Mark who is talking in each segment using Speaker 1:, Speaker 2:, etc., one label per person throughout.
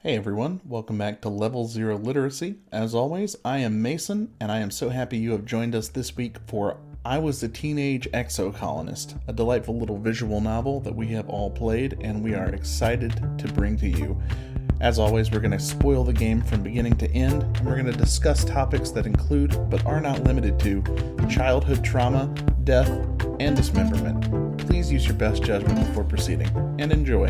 Speaker 1: Hey everyone, welcome back to Level Zero Literacy. As always, I am Mason, and I am so happy you have joined us this week for I Was a Teenage Exocolonist, a delightful little visual novel that we have all played and we are excited to bring to you. As always, we're going to spoil the game from beginning to end, and we're going to discuss topics that include, but are not limited to, childhood trauma, death, and dismemberment. Please use your best judgment before proceeding, and enjoy.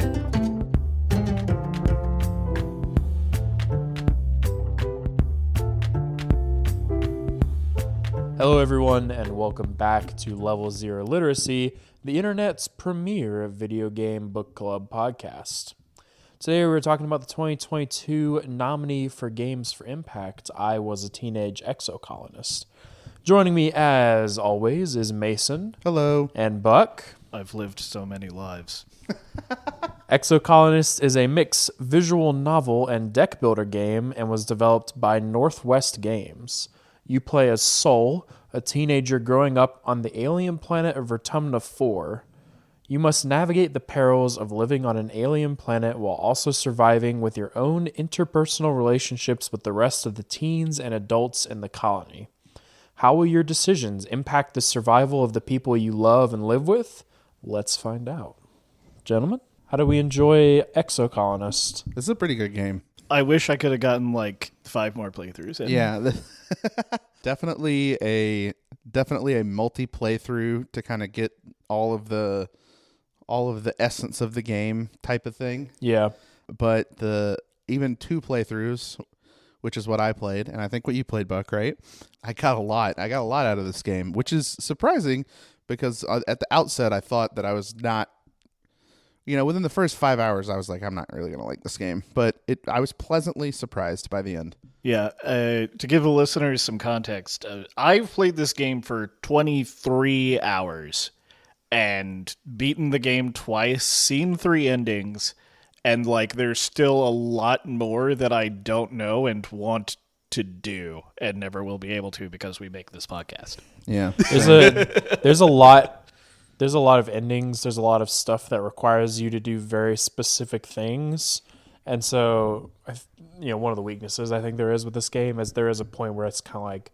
Speaker 2: Hello everyone, and welcome back to Level Zero Literacy, the internet's premier video game book club podcast. Today we're talking about the 2022 nominee for Games for Impact, I Was a Teenage Exocolonist. Joining me as always is Mason.
Speaker 1: Hello.
Speaker 2: And Buck.
Speaker 3: I've lived so many lives.
Speaker 2: Exocolonist is a mixed visual novel and deck builder game and was developed by Northwest Games. You play as Sol, a teenager growing up on the alien planet of Vertumna 4. You must navigate the perils of living on an alien planet while also surviving with your own interpersonal relationships with the rest of the teens and adults in the colony. How will your decisions impact the survival of the people you love and live with? Let's find out. Gentlemen, how do we enjoy Exocolonist?
Speaker 1: This is a pretty good game.
Speaker 3: I wish I could have gotten like 5 more playthroughs in.
Speaker 1: Yeah, definitely a multi playthrough to kind of get all of the essence of the game type of thing.
Speaker 2: Yeah.
Speaker 1: But even 2 playthroughs, which is what I played, and I think what you played, Buck, right? I got a lot out of this game, which is surprising because at the outset I thought that I was not. Within the first 5 hours, I was like, I'm not really going to like this game. But I was pleasantly surprised by the end.
Speaker 3: Yeah, to give the listeners some context, I've played this game for 23 hours and beaten the game twice, seen 3 endings, and there's still a lot more that I don't know and want to do and never will be able to because we make this podcast.
Speaker 1: Yeah.
Speaker 2: There's a lot. There's a lot of endings. There's a lot of stuff that requires you to do very specific things. And so, one of the weaknesses I think there is with this game is there is a point where it's kind of like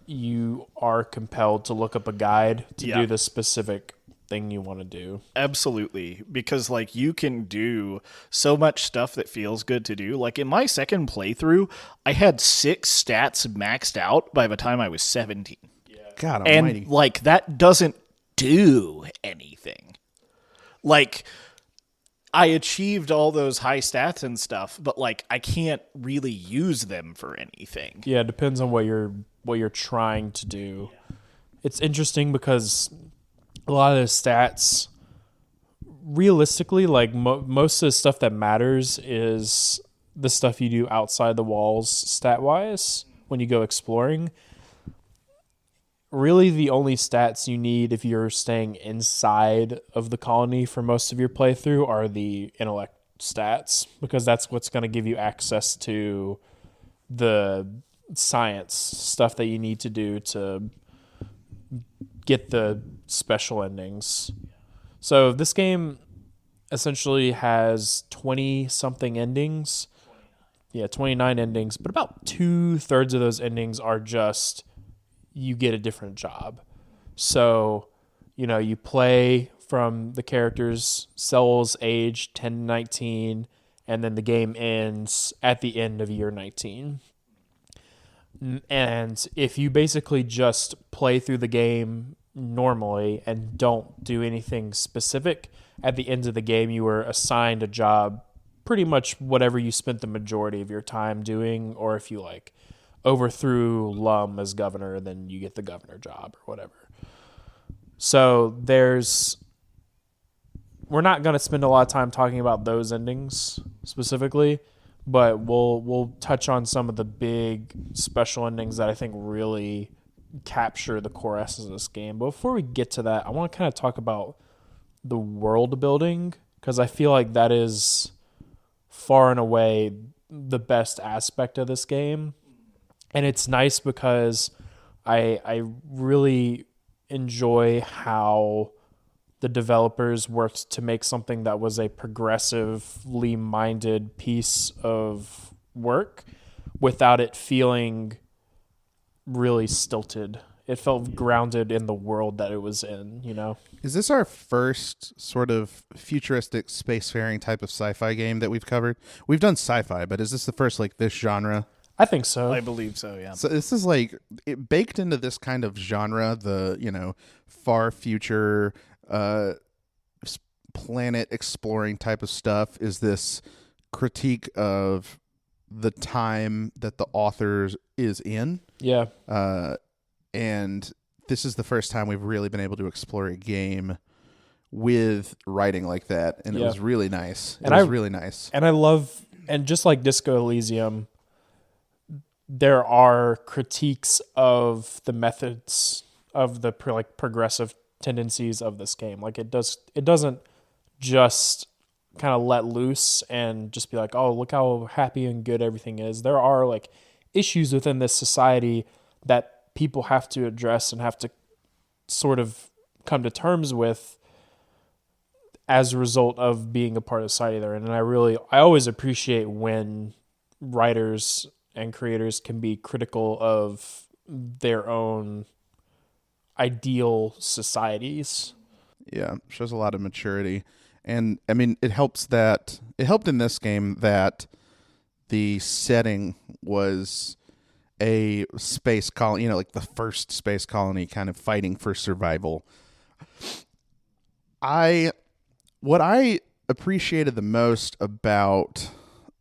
Speaker 2: you are compelled to look up a guide to do the specific thing you want to do.
Speaker 3: Absolutely. Because you can do so much stuff that feels good to do. In my second playthrough, I had 6 stats maxed out by the time I was 17.
Speaker 1: Yeah. God almighty.
Speaker 3: And that doesn't do anything. I achieved all those high stats and stuff, but I can't really use them for anything.
Speaker 2: Yeah, it depends on what you're trying to do. Yeah. It's interesting because a lot of the stats, realistically, most of the stuff that matters is the stuff you do outside the walls stat-wise when you go exploring. Really, the only stats you need if you're staying inside of the colony for most of your playthrough are the intellect stats, because that's what's going to give you access to the science stuff that you need to do to get the special endings. So this game essentially has 20-something endings. 29 endings, but about 2/3 of those endings are just you get a different job. So, you play from the characters' Sol's age 10 to 19, and then the game ends at the end of year 19. And if you basically just play through the game normally and don't do anything specific, at the end of the game you were assigned a job, pretty much whatever you spent the majority of your time doing, or if you overthrew Lum as governor, then you get the governor job or whatever. So we're not going to spend a lot of time talking about those endings specifically, but we'll touch on some of the big special endings that I think really capture the core essence of this game. But before we get to that, I want to kind of talk about the world building, because I feel like that is far and away the best aspect of this game. And it's nice because I really enjoy how the developers worked to make something that was a progressively minded piece of work without it feeling really stilted. It felt grounded in the world that it was in, you know?
Speaker 1: Is this our first sort of futuristic spacefaring type of sci-fi game that we've covered? We've done sci-fi, but is this the first like this genre?
Speaker 2: I think so.
Speaker 3: I believe so, yeah.
Speaker 1: So this is like baked into this kind of genre, the, you know, far future planet exploring type of stuff is this critique of the time that the author is in.
Speaker 2: Yeah.
Speaker 1: And this is the first time we've really been able to explore a game with writing like that, and it was really nice. It was really nice.
Speaker 2: And I love, and just like Disco Elysium, there are critiques of the methods of the progressive tendencies of this game. Like it doesn't just kind of let loose and just be like, oh, look how happy and good everything is. There are like issues within this society that people have to address and have to sort of come to terms with as a result of being a part of society they're in. And I always appreciate when writers and creators can be critical of their own ideal societies.
Speaker 1: Yeah, shows a lot of maturity. And I mean, it helped in this game that the setting was a space colony, you know, like the first space colony kind of fighting for survival. What I appreciated the most about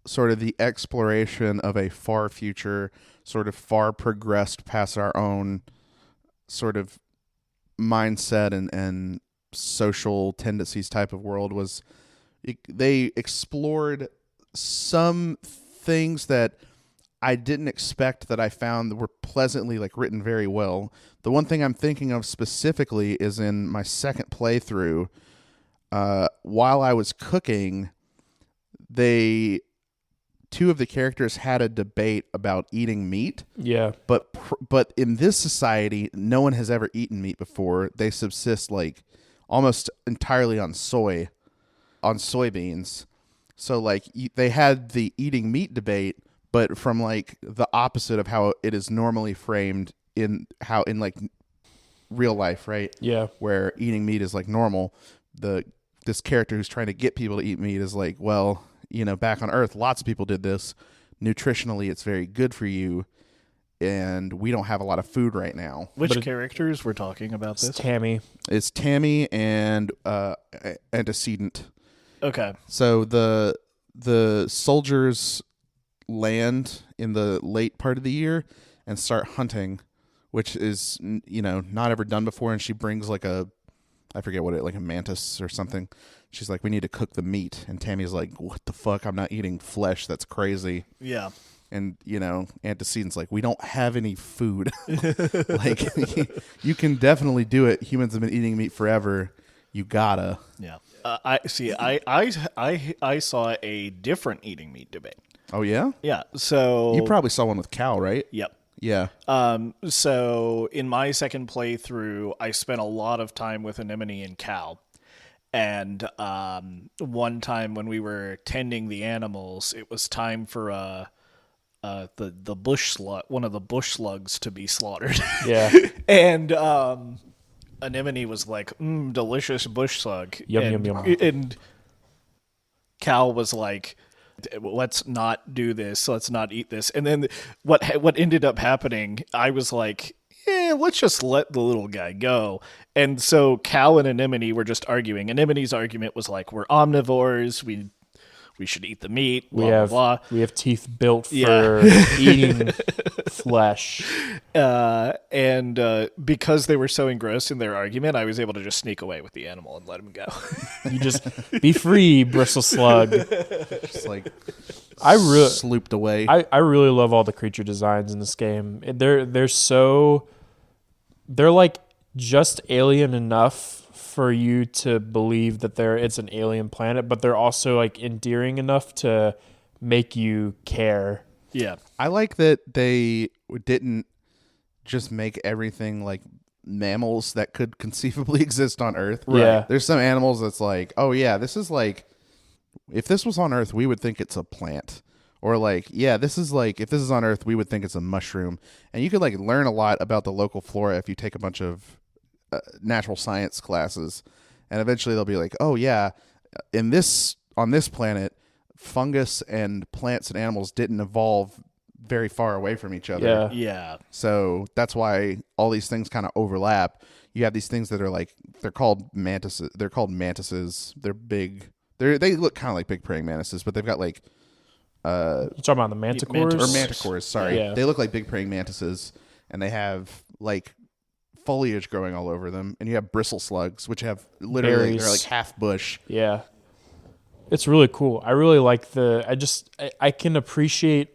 Speaker 1: sort of the exploration of a far future, sort of far progressed past our own sort of mindset and social tendencies type of world was they explored some things that I didn't expect that I found that were pleasantly like written very well. The one thing I'm thinking of specifically is in my second playthrough, while I was cooking, two of the characters had a debate about eating meat.
Speaker 2: Yeah.
Speaker 1: But in this society, no one has ever eaten meat before. They subsist like almost entirely on soybeans. So like they had the eating meat debate, but from like the opposite of how it is normally framed in like real life, right?
Speaker 2: Yeah.
Speaker 1: Where eating meat is like normal. This character who's trying to get people to eat meat is like, well, you know, back on Earth, lots of people did this. Nutritionally, it's very good for you, and we don't have a lot of food right now.
Speaker 3: Which characters were talking about this?
Speaker 2: Tammy.
Speaker 1: It's Tammy and antecedent.
Speaker 3: Okay.
Speaker 1: So the soldiers land in the late part of the year and start hunting, which is, you know, not ever done before. And she brings like I forget what like a mantis or something. She's like, we need to cook the meat. And Tammy's like, what the fuck? I'm not eating flesh. That's crazy.
Speaker 3: Yeah.
Speaker 1: And, you know, antecedent's like, we don't have any food. Like, you can definitely do it. Humans have been eating meat forever. You gotta.
Speaker 3: Yeah. I saw a different eating meat debate.
Speaker 1: Oh, yeah?
Speaker 3: Yeah. So
Speaker 1: You probably saw one with Cal, right?
Speaker 3: Yep.
Speaker 1: Yeah.
Speaker 3: So in my second playthrough, I spent a lot of time with Anemone and Cal. And one time when we were tending the animals, it was time for the bush slug, one of the bush slugs, to be slaughtered.
Speaker 2: Yeah.
Speaker 3: And Anemone was like, delicious bush slug.
Speaker 2: Yum, yum, yum.
Speaker 3: And Cal was like, let's not do this. Let's not eat this. And then what ended up happening, I was like, let's just let the little guy go. And so Cal and Anemone were just arguing. Anemone's argument was like, we're omnivores. We should eat the meat. Blah, blah, blah.
Speaker 2: We have teeth built for eating flesh.
Speaker 3: And because they were so engrossed in their argument, I was able to just sneak away with the animal and let him go.
Speaker 2: You just be free, bristle slug.
Speaker 1: Just like slooped away.
Speaker 2: I really love all the creature designs in this game. They're like just alien enough for you to believe that it's an alien planet, but they're also like endearing enough to make you care.
Speaker 3: Yeah.
Speaker 1: I like that they didn't just make everything like mammals that could conceivably exist on Earth.
Speaker 2: Yeah.
Speaker 1: There's some animals that's like, oh yeah, this is like, if this was on Earth, we would think it's a plant. Or like, yeah, this is like, if this is on Earth, we would think it's a mushroom. And you could like learn a lot about the local flora if you take a bunch of natural science classes. And eventually they'll be like, oh yeah, on this planet, fungus and plants and animals didn't evolve very far away from each other.
Speaker 2: Yeah.
Speaker 3: Yeah.
Speaker 1: So that's why all these things kind of overlap. You have these things that are like, they're called mantises. They're called mantises. They're big. They look kind of like big praying mantises, but they've got like
Speaker 2: You talking about the manticores?
Speaker 1: or manticores. Sorry,
Speaker 2: Yeah.
Speaker 1: they look like big praying mantises, and they have like foliage growing all over them. And you have bristle slugs, which have literally
Speaker 2: Berries.
Speaker 1: they're like half bush.
Speaker 2: Yeah. It's really cool. I really like I can appreciate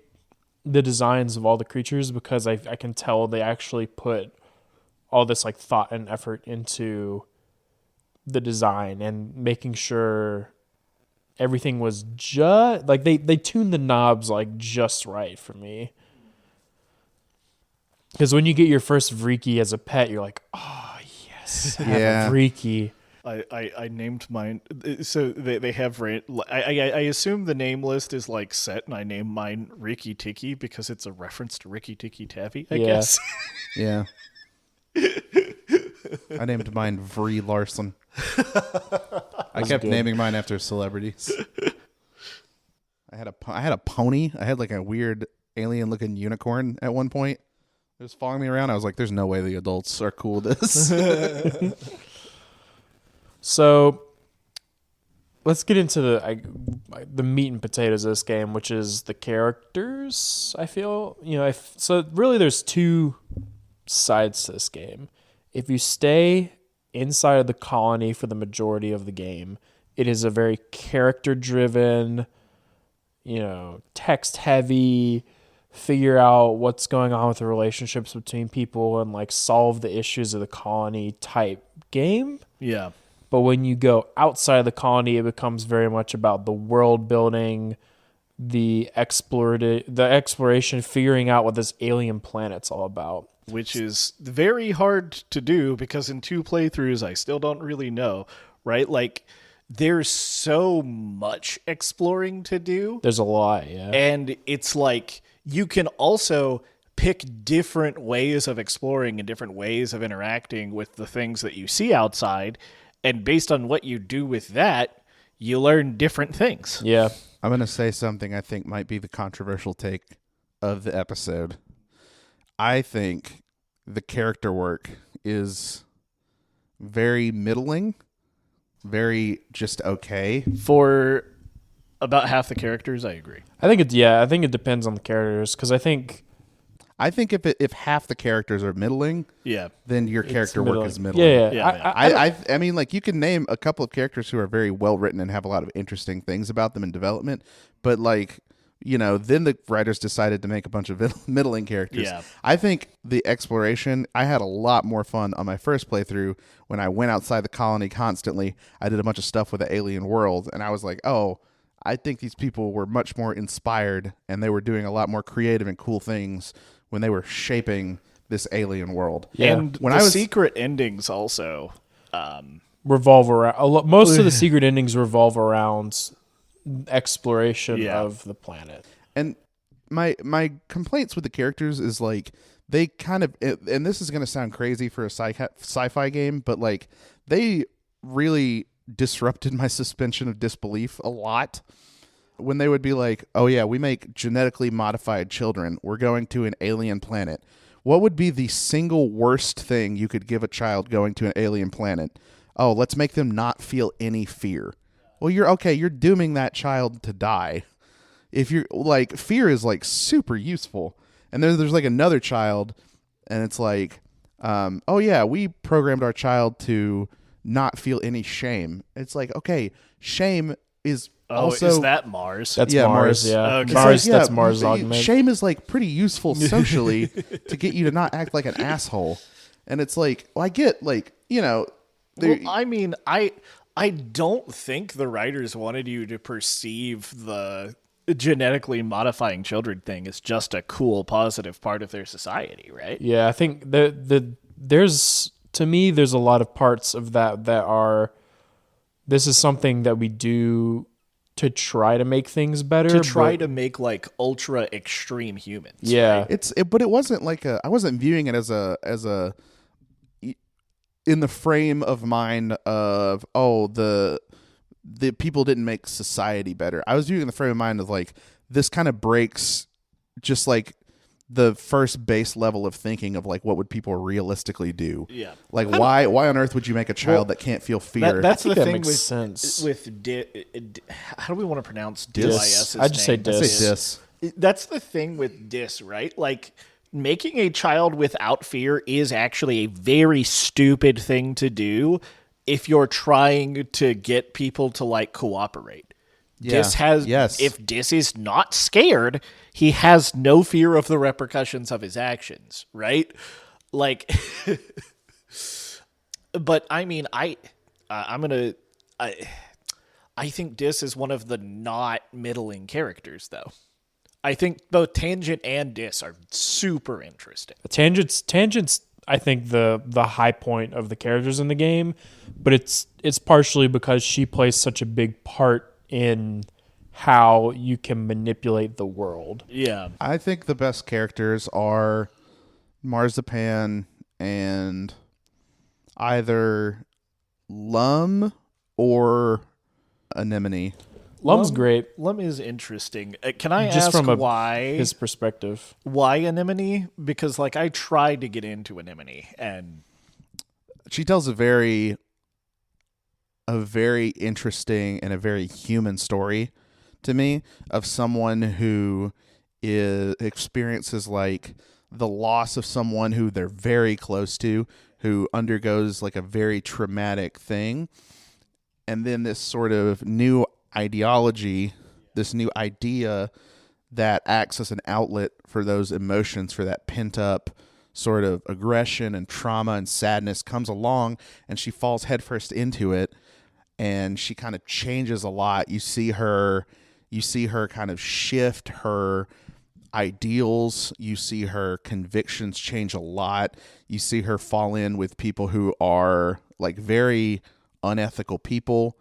Speaker 2: the designs of all the creatures because I can tell they actually put all this like thought and effort into the design and making sure everything was just like they tuned the knobs like just right for me. Because when you get your first Vriki as a pet, you're like, oh yes, I have a Vriki.
Speaker 3: I named mine. So they have. I assume the name list is like set, and I named mine Ricky Tiki because it's a reference to Ricky Tiki Taffy. I guess.
Speaker 1: Yeah. I named mine Vri Larson. I kept naming mine after celebrities. I had a pony. I had like a weird alien-looking unicorn at one point. It was following me around. I was like, "There's no way the adults are cool with this."
Speaker 2: So let's get into the meat and potatoes of this game, which is the characters. I feel so really there's two sides to this game. If you stay inside of the colony for the majority of the game, it is a very character driven, text heavy, figure out what's going on with the relationships between people and like solve the issues of the colony type game.
Speaker 3: Yeah.
Speaker 2: But when you go outside of the colony, it becomes very much about the world building, the exploration, figuring out what this alien planet's all about.
Speaker 3: Which is very hard to do because in 2 playthroughs, I still don't really know, right? Like, there's so much exploring to do.
Speaker 2: There's a lot, yeah.
Speaker 3: And it's like, you can also pick different ways of exploring and different ways of interacting with the things that you see outside. And based on what you do with that, you learn different things.
Speaker 2: Yeah.
Speaker 1: I'm going to say something I think might be the controversial take of the episode. I think the character work is very middling, very just okay.
Speaker 3: For about half the characters, I agree.
Speaker 2: I think it depends on the characters because I think
Speaker 1: if half the characters are middling,
Speaker 3: Yeah.
Speaker 1: then your character work is middling.
Speaker 2: Yeah.
Speaker 1: I mean, like you can name a couple of characters who are very well written and have a lot of interesting things about them in development, but like, then the writers decided to make a bunch of middling characters.
Speaker 3: Yeah.
Speaker 1: I think the exploration, I had a lot more fun on my first playthrough when I went outside the colony constantly. I did a bunch of stuff with the alien world, and I was like, oh, I think these people were much more inspired, and they were doing a lot more creative and cool things when they were shaping this alien world.
Speaker 2: Yeah.
Speaker 3: And
Speaker 1: When
Speaker 3: the
Speaker 1: I was
Speaker 3: secret endings also.
Speaker 2: revolve around most of the secret endings revolve around exploration
Speaker 3: Yeah.
Speaker 2: of the planet.
Speaker 1: And my complaints with the characters is like they kind of, and this is going to sound crazy for a sci-fi game, but like they really disrupted my suspension of disbelief a lot when they would be like, oh yeah, we make genetically modified children. We're going to an alien planet. What would be the single worst thing you could give a child going to an alien planet? Oh, let's make them not feel any fear. Well, you're dooming that child to die. If you're like, fear is like super useful. And then there's like another child and it's like, oh yeah, we programmed our child to not feel any shame. It's like, okay, shame is also...
Speaker 3: is that Mars?
Speaker 2: That's
Speaker 1: Yeah,
Speaker 2: Mars,
Speaker 1: Mars.
Speaker 2: yeah.
Speaker 3: Okay.
Speaker 2: Mars,
Speaker 1: Like, yeah,
Speaker 2: that's Mars augment.
Speaker 1: Shame is like pretty useful socially to get you to not act like an asshole. And it's like, well, I get like,
Speaker 3: Well, I mean, I don't think the writers wanted you to perceive the genetically modifying children thing as just a cool, positive part of their society, right?
Speaker 2: Yeah, I think there's to me, there's a lot of parts of that are, this is something that we do to try to make things better.
Speaker 3: To try to make like ultra extreme humans.
Speaker 2: Yeah.
Speaker 3: Right?
Speaker 1: But it wasn't like I wasn't viewing it as a in the frame of mind of, oh, the people didn't make society better. I was viewing the frame of mind of like, this kind of breaks just like the first base level of thinking of like, what would people realistically do?
Speaker 3: Yeah.
Speaker 1: Like why on earth would you make a child that can't feel fear?
Speaker 3: That's the
Speaker 2: that
Speaker 3: thing
Speaker 2: makes
Speaker 3: with
Speaker 2: sense.
Speaker 3: how do we want to pronounce
Speaker 2: Dis.
Speaker 3: I
Speaker 2: I'd just say
Speaker 1: I
Speaker 2: dis.
Speaker 1: say dis.
Speaker 3: That's the thing with dis, right? Like making a child without fear is actually a very stupid thing to do if you're trying to get people to like cooperate. Dis has if Dis is not scared, he has no fear of the repercussions of his actions, right? Like but I mean I think Dis is one of the not middling characters though. I think both Tangent and Dis are super interesting.
Speaker 2: Tangent's I think the high point of the characters in the game, but it's partially because she plays such a big part in how you can manipulate the world.
Speaker 3: Yeah.
Speaker 1: I think the best characters are Marzipan and either Lum or Anemone.
Speaker 2: Lum's great.
Speaker 3: Lum is interesting. Can I
Speaker 2: Just
Speaker 3: ask
Speaker 2: from
Speaker 3: why
Speaker 2: his perspective.
Speaker 3: why Anemone? Because like I tried to get into Anemone and
Speaker 1: She tells a very interesting and a very human story to me of someone who experiences like the loss of someone who they're very close to, who undergoes like a very traumatic thing, and then this sort of new ideology, this new idea that acts as an outlet for those emotions, for that pent up sort of aggression and trauma and sadness comes along, and she falls headfirst into it, and she kind of changes a lot. You see her kind of shift her ideals. You see her convictions change a lot. You see her fall in with people who are like very unethical people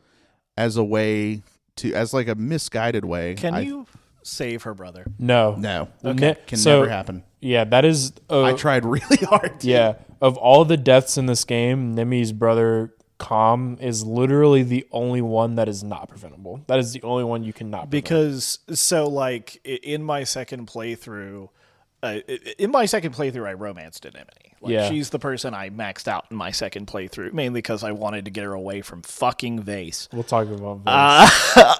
Speaker 1: as a way to, as like a misguided way.
Speaker 3: can you save her brother?
Speaker 2: No.
Speaker 3: Okay.
Speaker 1: Can never happen.
Speaker 2: Yeah, that is...
Speaker 1: I tried really hard.
Speaker 2: Yeah. Of all the deaths in this game, Nemi's brother, Calm, is literally the only one that is not preventable. That is the only one you cannot prevent.
Speaker 3: Because so like in my second playthrough, I romanced Anemone. Like,
Speaker 2: Yeah.
Speaker 3: she's the person I maxed out in my second playthrough, mainly because I wanted to get her away from fucking Vase.
Speaker 2: We'll talk about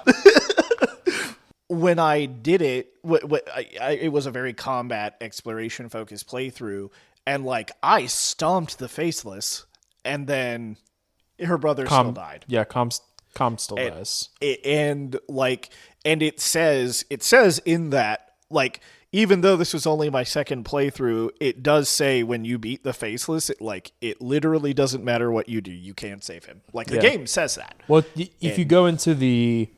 Speaker 2: this.
Speaker 3: When I did it, it was a very combat exploration focused playthrough, and like I stomped the Faceless, and then her brother still died.
Speaker 2: Yeah, Calm still does.
Speaker 3: And it says in that, like, even though this was only my second playthrough, it does say when you beat the Faceless, it literally doesn't matter what you do, you can't save him. Like the game says that.
Speaker 2: Well, if you go into the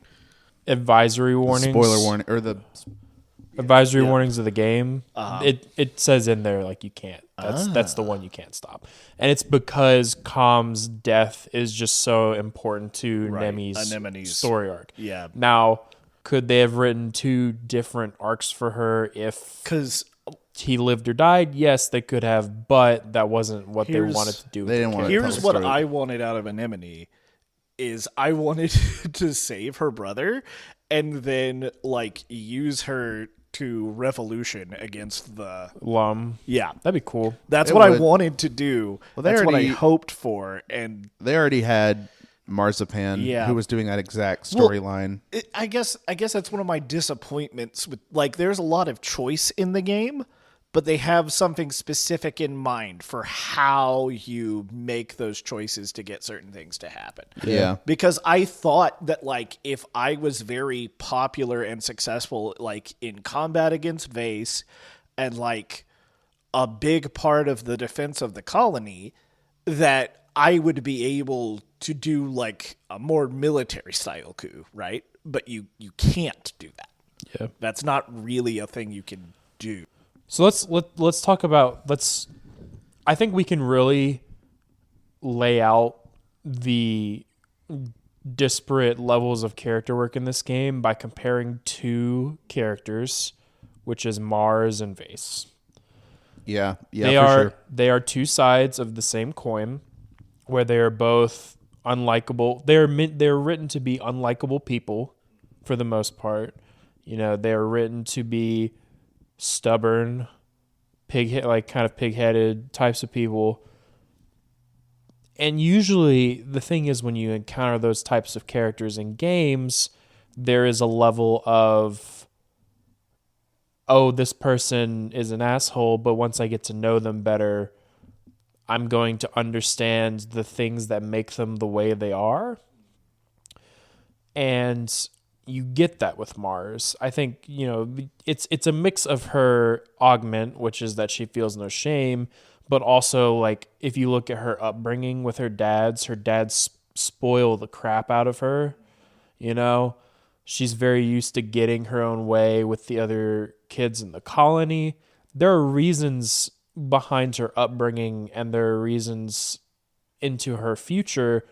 Speaker 2: advisory warnings,
Speaker 1: Spoiler warning, or the
Speaker 2: advisory warnings of the game, it says in there like you can't. That's the one you can't stop, and it's because Calm's death is just so important to Nemi's story arc.
Speaker 3: Yeah.
Speaker 2: Now, could they have written two different arcs for her if he lived or died? Yes, they could have, but that wasn't what they wanted to do.
Speaker 1: They didn't want to.
Speaker 3: Here's what I wanted out of Anemone. Is I wanted to save her brother and then like use her to revolution against the
Speaker 2: Lum.
Speaker 3: Yeah,
Speaker 2: That'd be cool.
Speaker 3: That's what I wanted to do.
Speaker 1: Well,
Speaker 3: that's what I hoped for, and
Speaker 1: they already had Marzipan, who was doing that exact storyline.
Speaker 3: I guess that's one of my disappointments with, like, there's a lot of choice in the game, but they have something specific in mind for how you make those choices to get certain things to happen.
Speaker 1: Yeah.
Speaker 3: Because I thought that, like, if I was very popular and successful, like, in combat against Vase and, like, a big part of the defense of the colony, that I would be able to do, like, a more military-style coup, right? But you can't do that.
Speaker 2: Yeah.
Speaker 3: That's not really a thing you can do.
Speaker 2: So let's talk about I think we can really lay out the disparate levels of character work in this game by comparing two characters, which is Mars and Vase.
Speaker 1: Yeah,
Speaker 2: They are two sides of the same coin, where they are both unlikable. They're written to be unlikable people, for the most part. They're written to be stubborn, kind of pig-headed types of people. And usually, the thing is, when you encounter those types of characters in games, there is a level of, oh, this person is an asshole, but once I get to know them better, I'm going to understand the things that make them the way they are. And you get that with Mars. I think, it's a mix of her augment, which is that she feels no shame, but also, like, if you look at her upbringing with her dads spoil the crap out of her. She's very used to getting her own way with the other kids in the colony. There are reasons behind her upbringing, and there are reasons into her future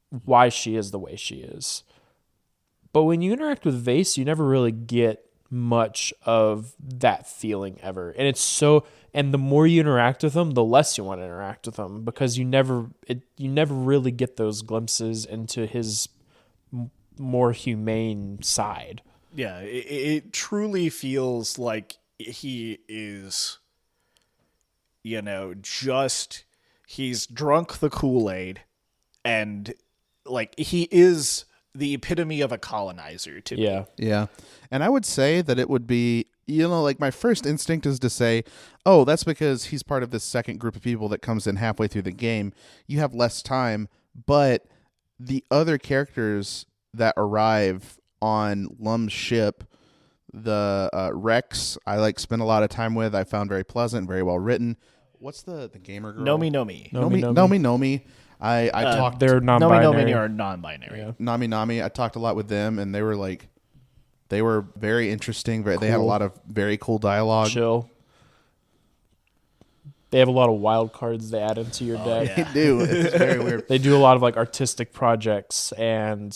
Speaker 2: why she is the way she is. But when you interact with Vase, you never really get much of that feeling ever. And the more you interact with him, the less you want to interact with him, because you never really get those glimpses into his more humane side.
Speaker 3: Yeah, it truly feels like he is, he's drunk the Kool-Aid, and like he is the epitome of a colonizer to me.
Speaker 1: Yeah. And I would say that it would be, like my first instinct is to say, oh, that's because he's part of this second group of people that comes in halfway through the game. You have less time, but the other characters that arrive on Lum's ship, the Rex, I spent a lot of time with. I found very pleasant, very well written. What's the gamer girl?
Speaker 3: Nomi.
Speaker 1: I talked.
Speaker 2: They're non-binary.
Speaker 3: Nomi are non-binary.
Speaker 2: Yeah.
Speaker 1: Nami. I talked a lot with them, and they were very interesting. They had a lot of very cool dialogue.
Speaker 2: Chill. They have a lot of wild cards they add into your deck.
Speaker 1: They do. It's very weird.
Speaker 2: They do a lot of artistic projects, and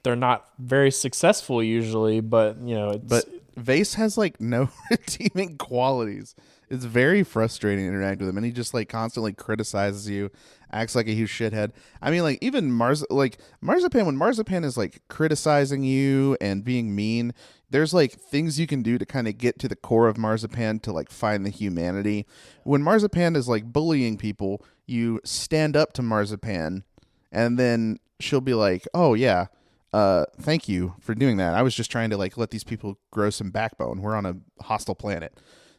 Speaker 2: they're not very successful usually, but
Speaker 1: But Vase has no redeeming qualities. It's very frustrating to interact with him, and he just constantly criticizes you, acts like a huge shithead. I mean, even Marzipan, when Marzipan is criticizing you and being mean, there's things you can do to kind of get to the core of Marzipan to find the humanity. When Marzipan is bullying people, you stand up to Marzipan, and then she'll be like, "Oh yeah, thank you for doing that. I was just trying to let these people grow some backbone. We're on a hostile planet."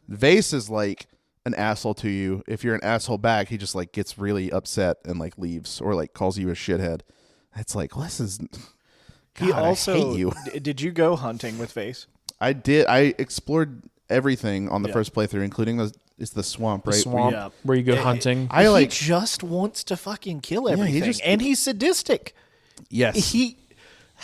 Speaker 1: Vase is an asshole to you. If you're an asshole back, he just gets really upset and leaves or calls you a shithead. It's this is. God,
Speaker 3: He also
Speaker 1: I hate you.
Speaker 3: Did you go hunting with Vase?
Speaker 1: I did. I explored everything on the first playthrough, including the swamp, right?
Speaker 2: the swamp where you go hunting.
Speaker 3: He just wants to fucking kill everything, and he's sadistic.
Speaker 1: Yes.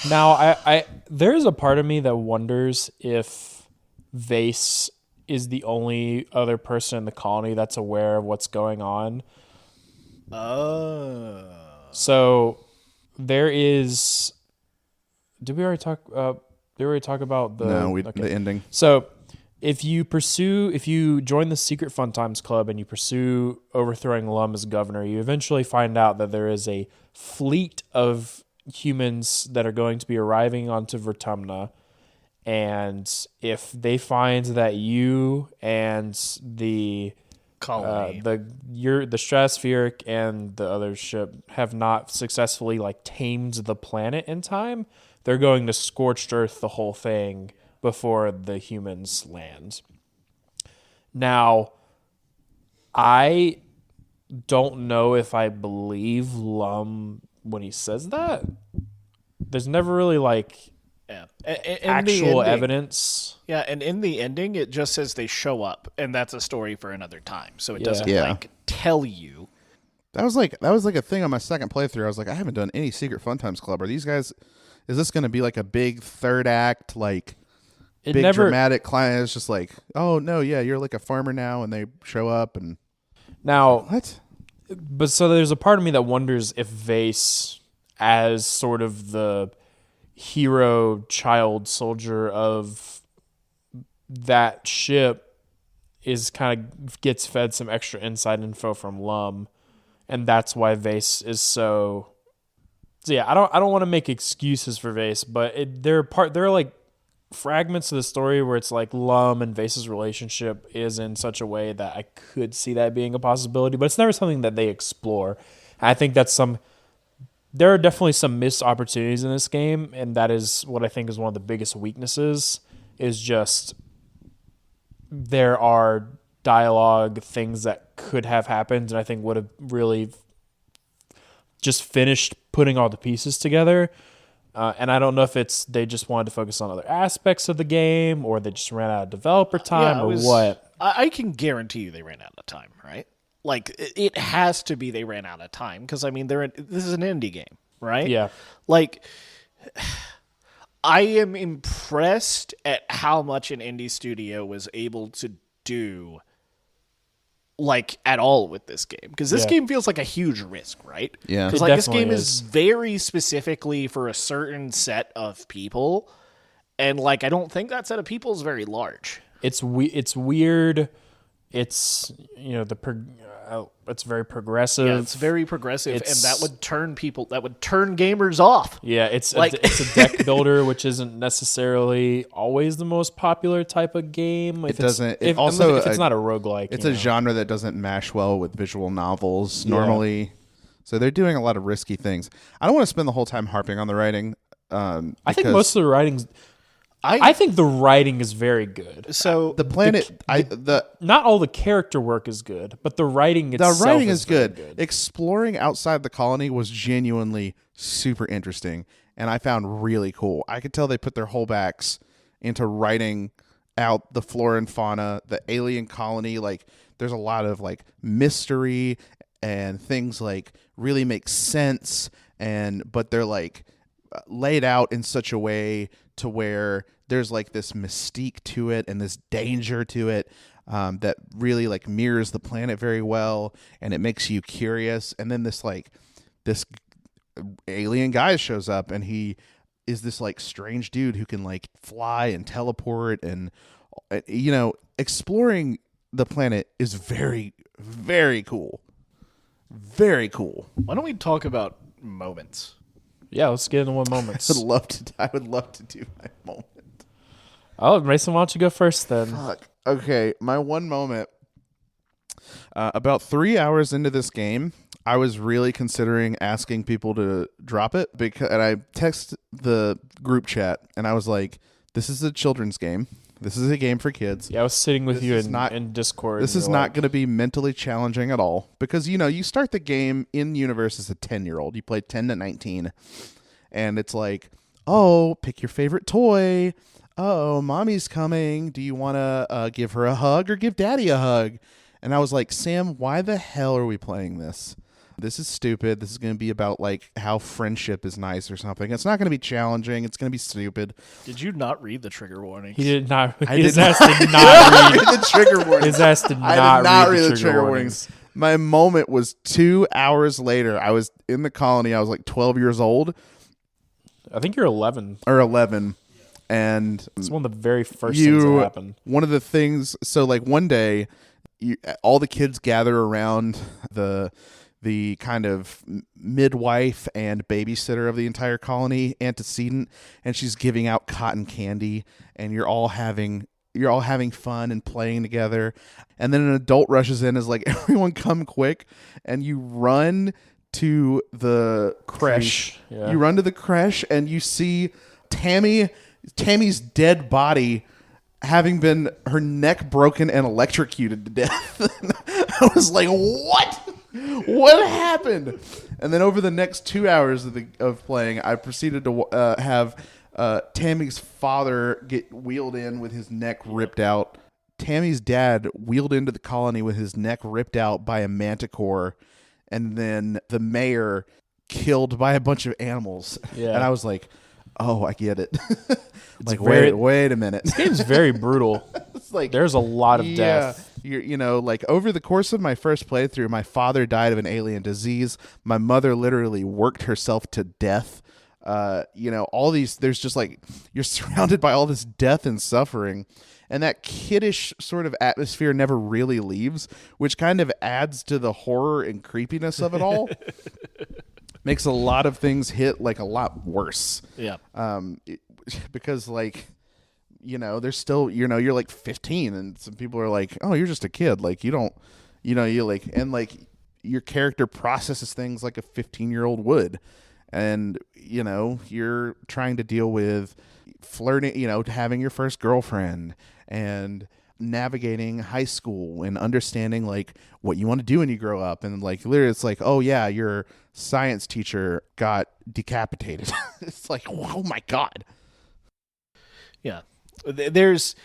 Speaker 2: Now, I there's a part of me that wonders if Vase is the only other person in the colony that's aware of what's going on. So there is. Did we already talk? Did we already talk about the?
Speaker 1: No, the ending.
Speaker 2: So if you join the Secret Fun Times Club and you pursue overthrowing Lum as governor, you eventually find out that there is a fleet of humans that are going to be arriving onto Vertumna. And if they find that you and the
Speaker 3: colony,
Speaker 2: the Stratospheric and the other ship have not successfully tamed the planet in time, they're going to scorched earth the whole thing before the humans land. Now, I don't know if I believe Lum when he says that. There's never really actual evidence.
Speaker 3: Yeah, and in the ending, it just says they show up, and that's a story for another time. So it doesn't tell you.
Speaker 1: That was a thing on my second playthrough. I was I haven't done any Secret Fun Times Club. Are these guys? Is this going to be a big third act, dramatic client? It's just oh no, yeah, you're a farmer now, and they show up and
Speaker 2: now
Speaker 1: what?
Speaker 2: But so there's a part of me that wonders if Vase, as sort of the hero child soldier of that ship, is kind of gets fed some extra inside info from Lum, and that's why Vase is so. So yeah, I don't want to make excuses for Vase, but there are like fragments of the story where it's like Lum and Vase's relationship is in such a way that I could see that being a possibility, but it's never something that they explore. I think there are definitely some missed opportunities in this game, and that is what I think is one of the biggest weaknesses, is just there are dialogue things that could have happened and I think would have really just finished putting all the pieces together. And I don't know if they just wanted to focus on other aspects of the game, or they just ran out of developer time, what.
Speaker 3: I can guarantee you they ran out of time, right? Like, it has to be they ran out of time, because, I mean, this is an indie game, right?
Speaker 2: Yeah.
Speaker 3: Like, I am impressed at how much an indie studio was able to do, like, at all with this game, because this game feels like a huge risk, right?
Speaker 1: Yeah,
Speaker 3: because like this game is very specifically for a certain set of people, and like I don't think that set of people is very large.
Speaker 2: It's weird. It's it's very progressive.
Speaker 3: Yeah, it's very progressive, and that would turn gamers off.
Speaker 2: Yeah, it's a deck builder, which isn't necessarily always the most popular type of game. If it's not a roguelike.
Speaker 1: It's a genre that doesn't mash well with visual novels normally. So they're doing a lot of risky things. I don't want to spend the whole time harping on the writing.
Speaker 2: I think most of the writing's... I think the writing is very good.
Speaker 3: So
Speaker 1: the planet,
Speaker 2: not all the character work is good, but the writing itself
Speaker 1: is good. Exploring outside the colony was genuinely super interesting, and I found really cool. I could tell they put their whole backs into writing out the flora and fauna, the alien colony. Like, there's a lot of like mystery and things like really make sense, but they're like laid out in such a way to where there's like this mystique to it and this danger to it that really like mirrors the planet very well, and it makes you curious. And then this alien guy shows up, and he is this like strange dude who can like fly and teleport, and exploring the planet is very, very cool. Very cool.
Speaker 3: Why don't we talk about moments?
Speaker 2: Yeah, let's get into one moments.
Speaker 1: I would love to do my moment.
Speaker 2: Oh, Mason, why don't you go first then?
Speaker 1: Fuck. Okay, my one moment. About 3 hours into this game, I was really considering asking people to drop it, and I text the group chat, and I was like, "This is a children's game. This is a game for kids."
Speaker 2: Yeah, I was sitting with you in Discord.
Speaker 1: This is not going to be mentally challenging at all, because you start the game in universe as a 10-year-old. You play 10 to 19, and it's like, oh, pick your favorite toy. Oh, mommy's coming. Do you want to give her a hug or give daddy a hug? And I was like, Sam, why the hell are we playing this? This is stupid. This is going to be about like how friendship is nice or something. It's not going to be challenging. It's going to be stupid.
Speaker 3: Did you not read the trigger warnings?
Speaker 2: He did not.
Speaker 1: His ass did not read the trigger warnings.
Speaker 2: His ass did
Speaker 1: not read the trigger warnings. My moment was 2 hours later. I was in the colony. I was like 12 years old.
Speaker 2: I think you're 11.
Speaker 1: Or 11. And
Speaker 2: it's one of the very first things that happened.
Speaker 1: One of the things, so like one day, all the kids gather around the kind of midwife and babysitter of the entire colony, antecedent, and she's giving out cotton candy, and you're all having fun and playing together. And then an adult rushes in and is like, everyone come quick, and you run to the creche.
Speaker 2: Yeah.
Speaker 1: You run to the creche, and you see Tammy's dead body, having been her neck broken and electrocuted to death. I was like, what happened? And then over the next 2 hours of playing, I proceeded to have Tammy's father get wheeled in with his neck ripped out. Tammy's dad wheeled into the colony with his neck ripped out by a manticore, and then the mayor killed by a bunch of animals.
Speaker 2: Yeah.
Speaker 1: And I was like, oh, I get it. Like, wait a minute.
Speaker 2: This game's very brutal.
Speaker 1: It's like,
Speaker 2: there's a lot of death.
Speaker 1: Like over the course of my first playthrough, my father died of an alien disease. My mother literally worked herself to death. All these, there's just like, you're surrounded by all this death and suffering. And that kiddish sort of atmosphere never really leaves, which kind of adds to the horror and creepiness of it all. Makes a lot of things hit like a lot worse.
Speaker 3: Yeah.
Speaker 1: Because like, there's still, you're like 15 and some people are like, oh, you're just a kid. Like you don't, you like, and like your character processes things like a 15-year-old would. And, you're trying to deal with flirting, having your first girlfriend and navigating high school and understanding like what you want to do when you grow up. And like, literally it's like, oh yeah, your science teacher got decapitated. It's like, oh my God.
Speaker 3: Yeah. There's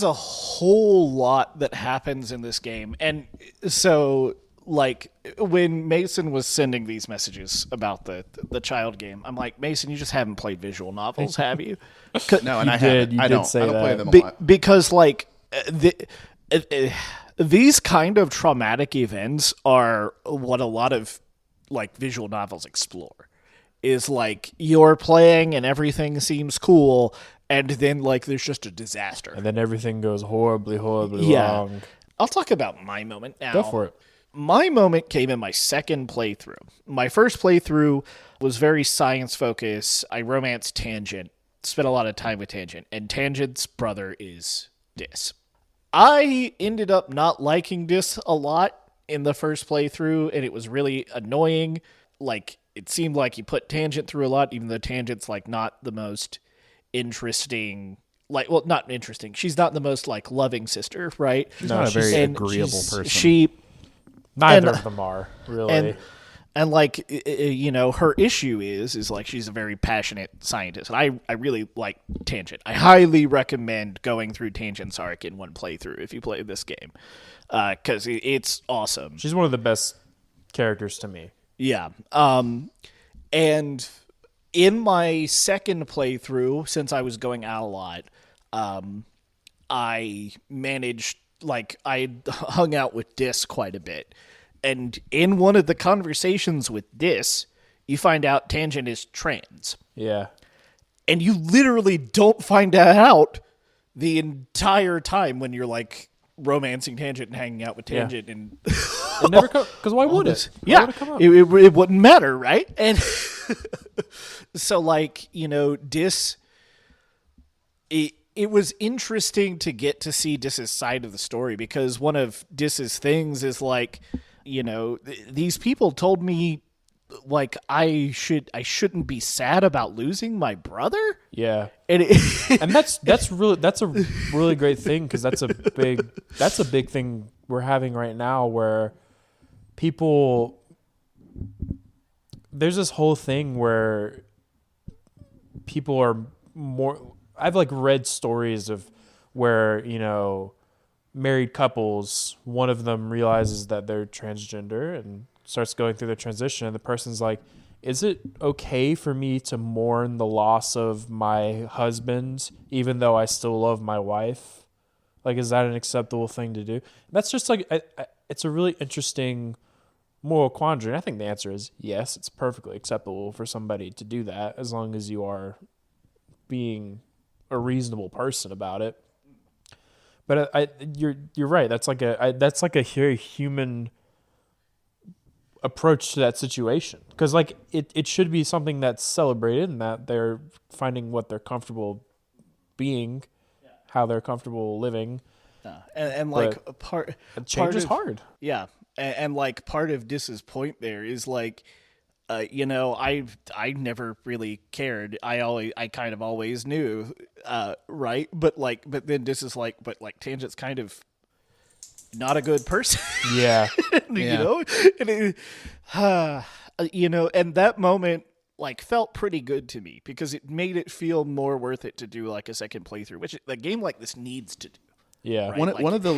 Speaker 3: a whole lot that happens in this game. And so like when Mason was sending these messages about the child game, I'm like, Mason, you just haven't played visual novels, have you?
Speaker 1: No, and I haven't. I don't play them a lot.
Speaker 3: Because like these kind of traumatic events are what a lot of like visual novels explore. Is like you're playing and everything seems cool, and then like there's just a disaster,
Speaker 2: and then everything goes horribly wrong.
Speaker 3: I'll talk about my moment now.
Speaker 2: Go for it.
Speaker 3: My moment came in my second playthrough. My first playthrough was very science focused. I romanced Tangent, spent a lot of time with Tangent, and Tangent's brother is Dis. I ended up not liking Dis a lot in the first playthrough, and it was really annoying. Like, it seemed like you put Tangent through a lot, even though Tangent's like not the most interesting, like, well, not interesting. She's not the most like loving sister, right?
Speaker 1: She's not a very agreeable person.
Speaker 2: Neither of them are, really.
Speaker 3: And like, her issue is like she's a very passionate scientist. And I really like Tangent. I highly recommend going through Tangent's arc in one playthrough if you play this game. Because it's awesome.
Speaker 2: She's one of the best characters to me.
Speaker 3: Yeah. And in my second playthrough, since I was going out a lot, I managed, like, I hung out with Dis quite a bit. And in one of the conversations with Dis, you find out Tangent is trans.
Speaker 2: Yeah. And
Speaker 3: you literally don't find that out the entire time when you're, like, romancing Tangent and hanging out with Tangent. Yeah. And
Speaker 2: it never comes, because why would it?
Speaker 3: Yeah. It wouldn't matter, right? And so, like, Dis... It was interesting to get to see Dis's side of the story, because one of Dis's things is like, these people told me like I shouldn't be sad about losing my brother.
Speaker 2: Yeah, and that's a really great thing, because that's a big thing we're having right now, where people, there's this whole thing where people are more. I've like read stories of where, married couples, one of them realizes that they're transgender and starts going through the transition, and the person's like, is it okay for me to mourn the loss of my husband even though I still love my wife? Like, is that an acceptable thing to do? That's just like, it's a really interesting moral quandary. And I think the answer is yes, it's perfectly acceptable for somebody to do that, as long as you are being a reasonable person about it. But you're right. That's like a very human approach to that situation, because like it should be something that's celebrated, and that they're finding what they're comfortable being, how they're comfortable living.
Speaker 3: And like
Speaker 2: change is hard.
Speaker 3: Yeah, and like part of Dis's point there is like, I never really cared. I kind of always knew, right? But then this is like, but like Tangent's kind of not a good person.
Speaker 2: Yeah.
Speaker 3: And that moment like felt pretty good to me, because it made it feel more worth it to do like a second playthrough, which a game like this needs to do.
Speaker 2: Yeah.
Speaker 3: Right?
Speaker 1: One of the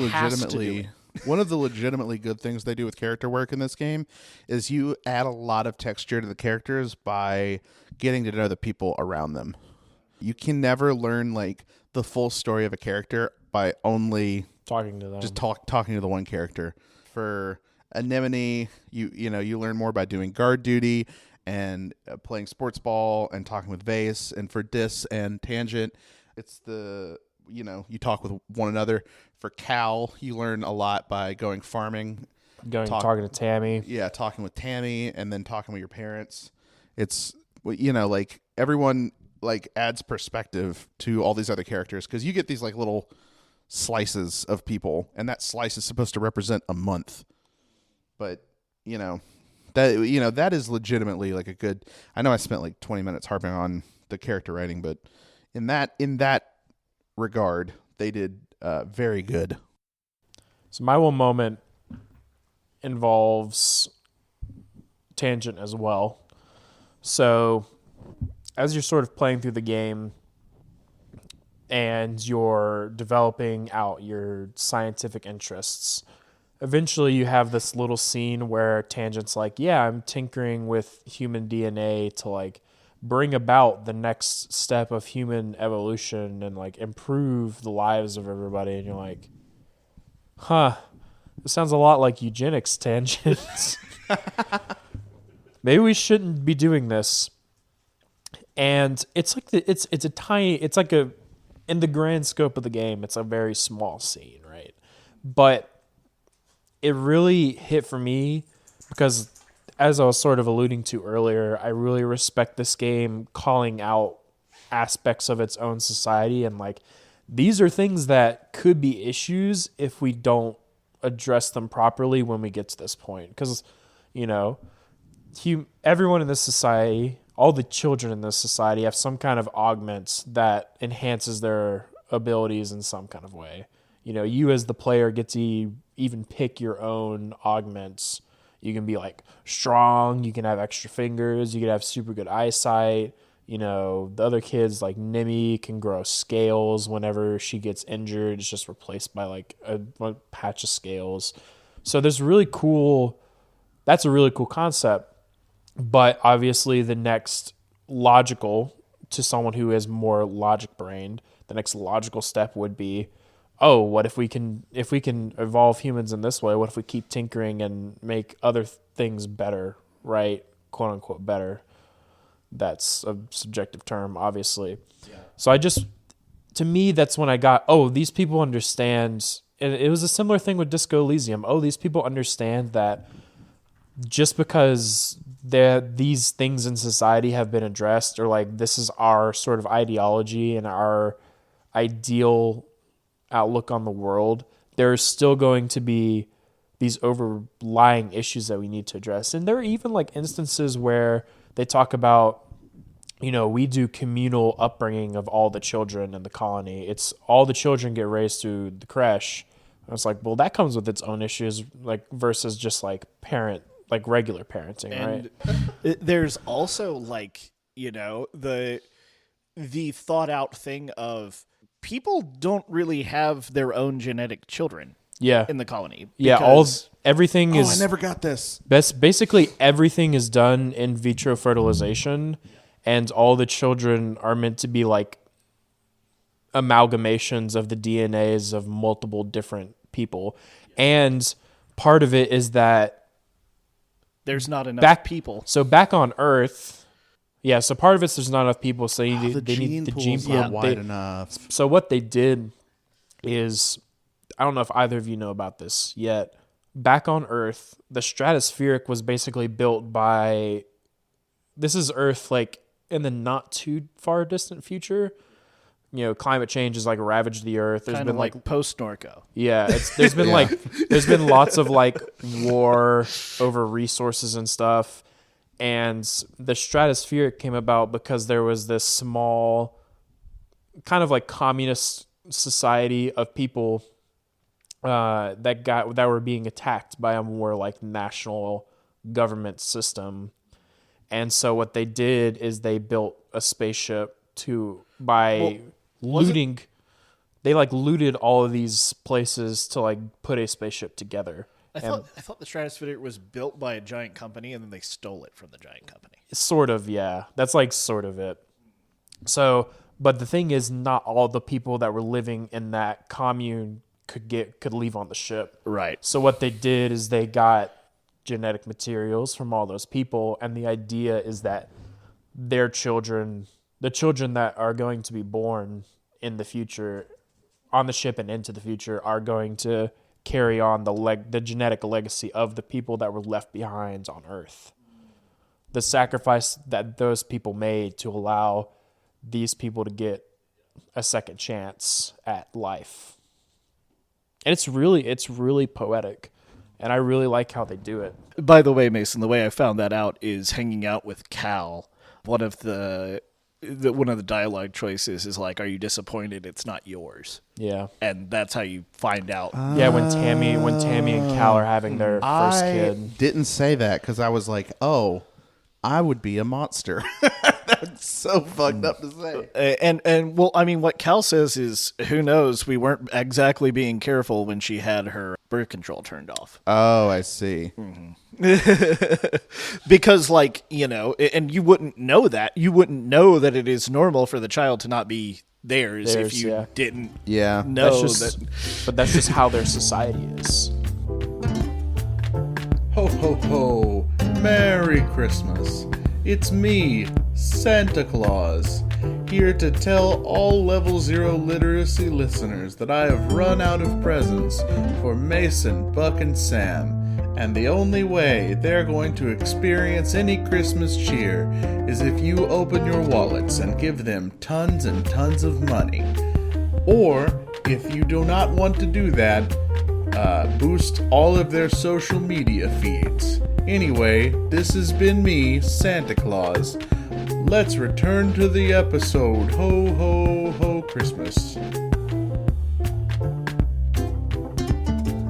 Speaker 1: legitimately good things they do with character work in this game is you add a lot of texture to the characters by getting to know the people around them. You can never learn like the full story of a character by only
Speaker 2: talking to them.
Speaker 1: Just talking to the one character. For Anemone, you learn more by doing guard duty and playing sports ball and talking with Vase. And for Dis and Tangent, it's you talk with one another. For Cal, you learn a lot by going farming,
Speaker 2: talking to Tammy.
Speaker 1: Yeah, talking with Tammy, and then talking with your parents. It's like everyone like adds perspective to all these other characters, because you get these like little slices of people, and that slice is supposed to represent a month. But that is legitimately like a good. I know I spent like 20 minutes harping on the character writing, but in that regard, they did very good.
Speaker 2: So my one moment involves Tangent as well. So as you're sort of playing through the game and you're developing out your scientific interests, eventually you have this little scene where Tangent's like, yeah, I'm tinkering with human DNA to like bring about the next step of human evolution and like improve the lives of everybody. And you're like, huh, this sounds a lot like eugenics, Tangent. Maybe we shouldn't be doing this. And it's like in the grand scope of the game, it's a very small scene, right? But it really hit for me because, as I was sort of alluding to earlier, I really respect this game calling out aspects of its own society, and like these are things that could be issues if we don't address them properly when we get to this point. Because everyone in this society, all the children in this society have some kind of augments that enhances their abilities in some kind of way. You as the player get to even pick your own augments. You can be like strong, you can have extra fingers, you can have super good eyesight. The other kids like Nimi can grow scales whenever she gets injured. It's just replaced by like a patch of scales. So that's a really cool concept. But obviously the next logical, to someone who is more logic brained, the next logical step would be, oh, what if we can evolve humans in this way? What if we keep tinkering and make other things better, right? Quote unquote better. That's a subjective term, obviously. Yeah. So to me, that's when I got, oh, these people understand. And it was a similar thing with Disco Elysium. Oh, these people understand that just because these things in society have been addressed, or like this is our sort of ideology and our ideal outlook on the world, there's still going to be these overlying issues that we need to address. And there are even like instances where they talk about, we do communal upbringing of all the children in the colony. It's all the children get raised through the creche. And it's like, well, that comes with its own issues, like versus just like regular parenting,
Speaker 3: and
Speaker 2: right?
Speaker 3: There's also like, the thought out thing of people don't really have their own genetic children.
Speaker 2: Yeah.
Speaker 3: In the colony.
Speaker 2: Yeah, everything is.
Speaker 1: Oh, I never got this.
Speaker 2: Basically, everything is done in vitro fertilization, and all the children are meant to be like amalgamations of the DNAs of multiple different people. And part of it is that
Speaker 3: there's not enough people.
Speaker 2: So back on Earth, yeah. So part of it's there's not enough people, so they need the gene pool
Speaker 1: wide enough.
Speaker 2: So what they did is, I don't know if either of you know about this yet. Back on Earth, the stratospheric was basically built by. This is Earth, like in the not too far distant future. Climate change has like ravaged the Earth. There's been
Speaker 3: like post Norco.
Speaker 2: Yeah, there's been there's been lots of like war over resources and stuff. And the stratospheric came about because there was this small kind of like communist society of people that were being attacked by a more like national government system. And so what they did is they built a spaceship looting. They like looted all of these places to like put a spaceship together.
Speaker 3: I thought the Stratosphere was built by a giant company and then they stole it from the giant company.
Speaker 2: Sort of, yeah. That's like sort of it. So, but the thing is, not all the people that were living in that commune could leave on the ship.
Speaker 3: Right.
Speaker 2: So what they did is they got genetic materials from all those people, and the idea is that their children, the children that are going to be born in the future on the ship and into the future, are going to carry on the genetic legacy of the people that were left behind on Earth. The sacrifice that those people made to allow these people to get a second chance at life. And it's really poetic, and I really like how they do it.
Speaker 3: By the way, Mason, the way I found that out is hanging out with Cal. One of the dialogue choices is like, "Are you disappointed it's not yours?"
Speaker 2: Yeah.
Speaker 3: And that's how you find out.
Speaker 2: Yeah, when Tammy and Cal are having their first kid.
Speaker 1: Didn't say that because I was like, oh, I would be a monster. That's so fucked up to say.
Speaker 3: And well, I mean, what Cal says is, who knows? We weren't exactly being careful when she had her birth control turned off.
Speaker 1: Oh, I see.
Speaker 3: Because, like, and you wouldn't know that. You wouldn't know that it is normal for the child to not be theirs if you didn't know that.
Speaker 2: But that's just how their society is.
Speaker 1: Ho, ho, ho. Merry Christmas. It's me, Santa Claus, here to tell all Level 0 literacy listeners that I have run out of presents for Mason, Buck, and Sam, and the only way they're going to experience any Christmas cheer is if you open your wallets and give them tons and tons of money. Or, if you do not want to do that, boost all of their social media feeds. Anyway, this has been me, Santa Claus. Let's return to the episode. Ho, ho, ho, Christmas.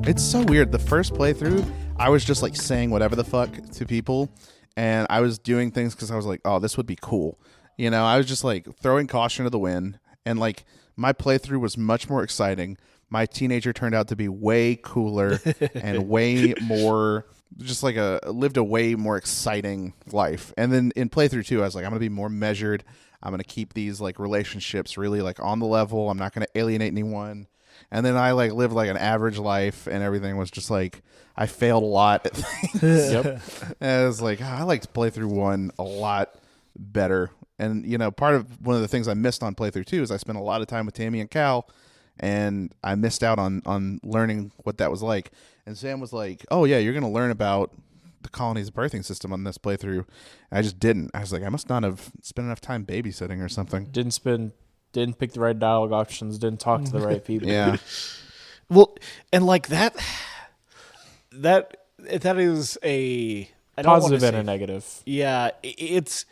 Speaker 1: It's so weird. The first playthrough, I was just like saying whatever the fuck to people, and I was doing things because I was like, oh, this would be cool. I was just like throwing caution to the wind, and like my playthrough was much more exciting. My teenager turned out to be way cooler and way more, just like lived a way more exciting life. And then in playthrough 2, I was like, I'm going to be more measured. I'm going to keep these like relationships really like on the level. I'm not going to alienate anyone. And then I like lived like an average life, and everything was just like, I failed a lot at things.
Speaker 2: Yep.
Speaker 1: And I was like, I liked playthrough 1 a lot better. And, part of one of the things I missed on playthrough 2 is I spent a lot of time with Tammy and Cal, and I missed out on learning what that was like. And Sam was like, oh, yeah, you're going to learn about the colony's birthing system on this playthrough. And I just didn't. I was like, I must not have spent enough time babysitting or something.
Speaker 2: Didn't pick the right dialogue options, didn't talk to the right people.
Speaker 1: Yeah.
Speaker 3: Well, and like that is a
Speaker 2: positive and a negative.
Speaker 3: Yeah, it's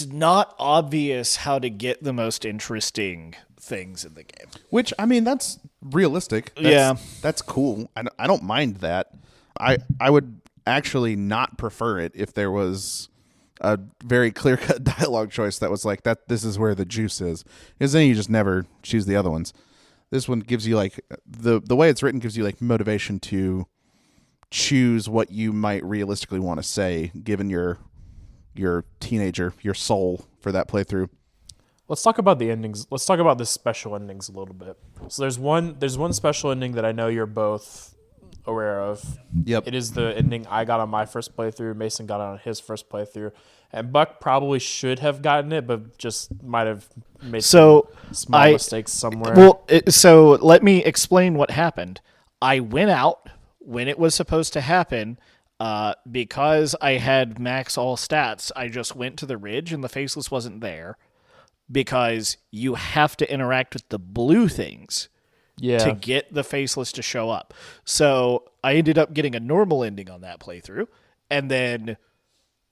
Speaker 3: not obvious how to get the most interesting things in the game.
Speaker 1: Which, I mean, that's realistic. That's cool. I don't mind that. I would actually not prefer it if there was a very clear-cut dialogue choice that was like, that this is where the juice is. Because then you just never choose the other ones. This one gives you, like, the way it's written gives you, like, motivation to choose what you might realistically want to say, given your teenager, your soul for that playthrough.
Speaker 2: Let's talk about the endings. Let's talk about the special endings a little bit. So there's one special ending that I know you're both aware of.
Speaker 1: Yep.
Speaker 2: It is the ending I got on my first playthrough. Mason got on his first playthrough. And Buck probably should have gotten it, but just might have made some small mistakes somewhere.
Speaker 3: Well, so let me explain what happened. I went out when it was supposed to happen. Because I had max all stats, I just went to the ridge and the faceless wasn't there. Because you have to interact with the blue things to get the faceless to show up. So I ended up getting a normal ending on that playthrough. And then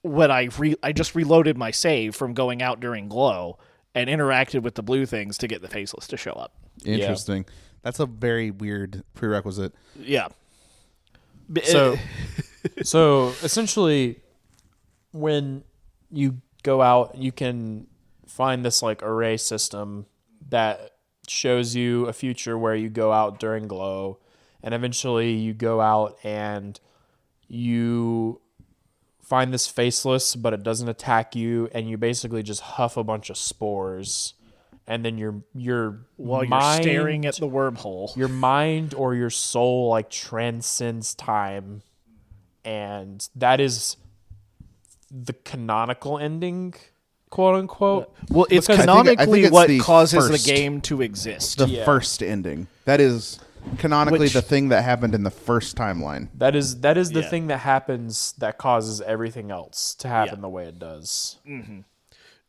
Speaker 3: when I just reloaded my save from going out during glow and interacted with the blue things to get the faceless to show up.
Speaker 1: Interesting. Yeah. That's a very weird prerequisite.
Speaker 3: Yeah.
Speaker 2: So essentially, when you go out, you can find this like array system that shows you a future where you go out during glow, and eventually you go out and you find this faceless, but it doesn't attack you, and you basically just huff a bunch of spores, and then your
Speaker 3: While
Speaker 2: mind,
Speaker 3: you're staring at the wormhole.
Speaker 2: your mind or your soul like transcends time, and that is the canonical ending, quote unquote.
Speaker 3: Well, it's
Speaker 2: Because-
Speaker 3: canonically
Speaker 1: it's
Speaker 3: what
Speaker 1: the
Speaker 3: causes
Speaker 1: first.
Speaker 3: the game to exist.
Speaker 1: The
Speaker 2: Yeah.
Speaker 1: first ending. That is canonically
Speaker 3: Which-
Speaker 1: the thing that happened in the first timeline.
Speaker 2: That is the
Speaker 3: Yeah.
Speaker 2: thing that happens that causes everything else to happen
Speaker 3: Yeah.
Speaker 2: the way it does.